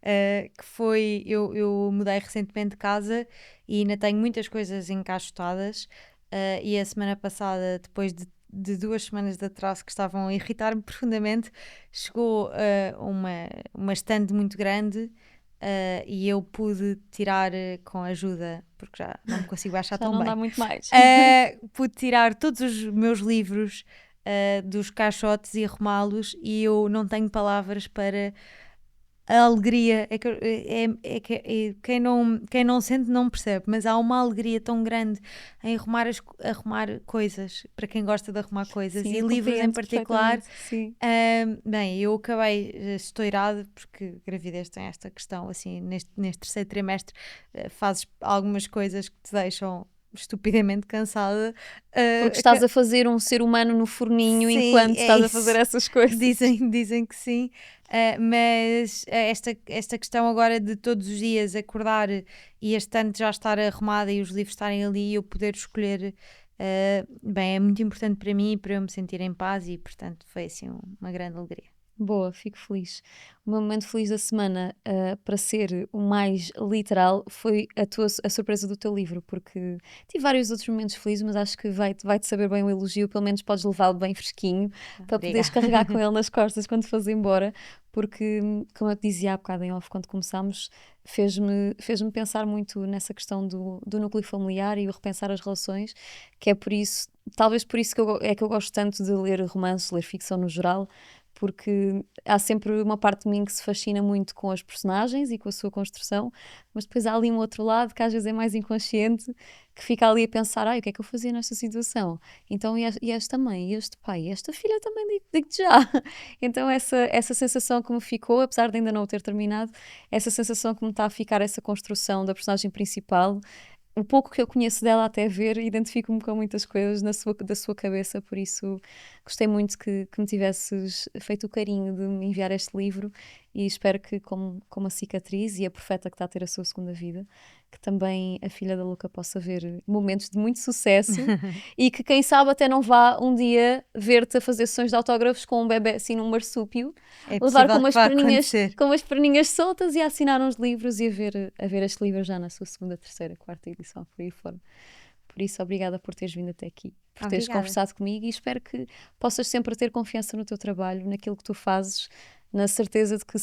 que foi, eu mudei recentemente de casa e ainda tenho muitas coisas encaixotadas, e a semana passada, depois de 2 semanas de atraso que estavam a irritar-me profundamente, chegou uma estante muito grande, e eu pude tirar, com ajuda, porque já não me consigo achar Já tão não bem, dá muito mais. pude tirar todos os meus livros dos caixotes e arrumá-los, e eu não tenho palavras para a alegria. Quem não sente não percebe, mas há uma alegria tão grande em arrumar coisas, para quem gosta de arrumar coisas, Sim, e eu livros em compreendo particular. perfeitamente, sim. Bem, eu acabei estourada, porque gravidez tem esta questão, assim, neste terceiro trimestre, fazes algumas coisas que te deixam estupidamente cansada. Porque estás a fazer um ser humano no forninho Sim, enquanto é estás a fazer isso. essas coisas. Dizem que sim, mas esta questão agora de todos os dias acordar e a estante já estar arrumada e os livros estarem ali e eu poder escolher, bem, é muito importante para mim e para eu me sentir em paz, e portanto foi assim uma grande alegria. Boa, fico feliz. O meu momento feliz da semana, para ser o mais literal, foi a surpresa do teu livro, porque tive vários outros momentos felizes, mas acho que vai-te saber bem o elogio, pelo menos podes levá-lo bem fresquinho, para poderes Obrigada. carregar com ele nas costas quando fores embora, porque, como eu te dizia há bocado em off, quando começámos, fez-me pensar muito nessa questão do núcleo familiar e o repensar as relações, que é por isso, talvez por isso que eu gosto tanto de ler romances, ler ficção no geral, porque há sempre uma parte de mim que se fascina muito com as personagens e com a sua construção, mas depois há ali um outro lado que às vezes é mais inconsciente, que fica ali a pensar, o que é que eu fazia nesta situação? Então, e esta mãe, e este pai, e esta filha também, digo-te já. Então essa sensação que me ficou, apesar de ainda não o ter terminado, essa sensação que me está a ficar, essa construção da personagem principal, o pouco que eu conheço dela até ver, identifico-me com muitas coisas da sua cabeça, por isso gostei muito que me tivesses feito o carinho de me enviar este livro, e espero que, como a cicatriz e a profeta que está a ter a sua segunda vida, que também a filha da Luca possa ver momentos de muito sucesso e que, quem sabe, até não vá um dia ver-te a fazer sessões de autógrafos com um bebê assim num marsúpio, É levar possível que vá acontecer. com umas perninhas soltas e a assinar uns livros e a ver este livro já na sua segunda, terceira, quarta edição, por aí fora. Por isso, obrigada por teres vindo até aqui, por teres Obrigada. conversado comigo, e espero que possas sempre ter confiança no teu trabalho, naquilo que tu fazes, na certeza de que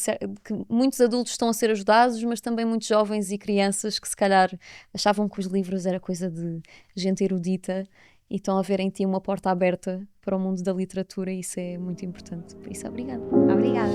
muitos adultos estão a ser ajudados, mas também muitos jovens e crianças que se calhar achavam que os livros era coisa de gente erudita e estão a ver em ti uma porta aberta para o mundo da literatura, e isso é muito importante. Por isso, obrigada. Obrigada.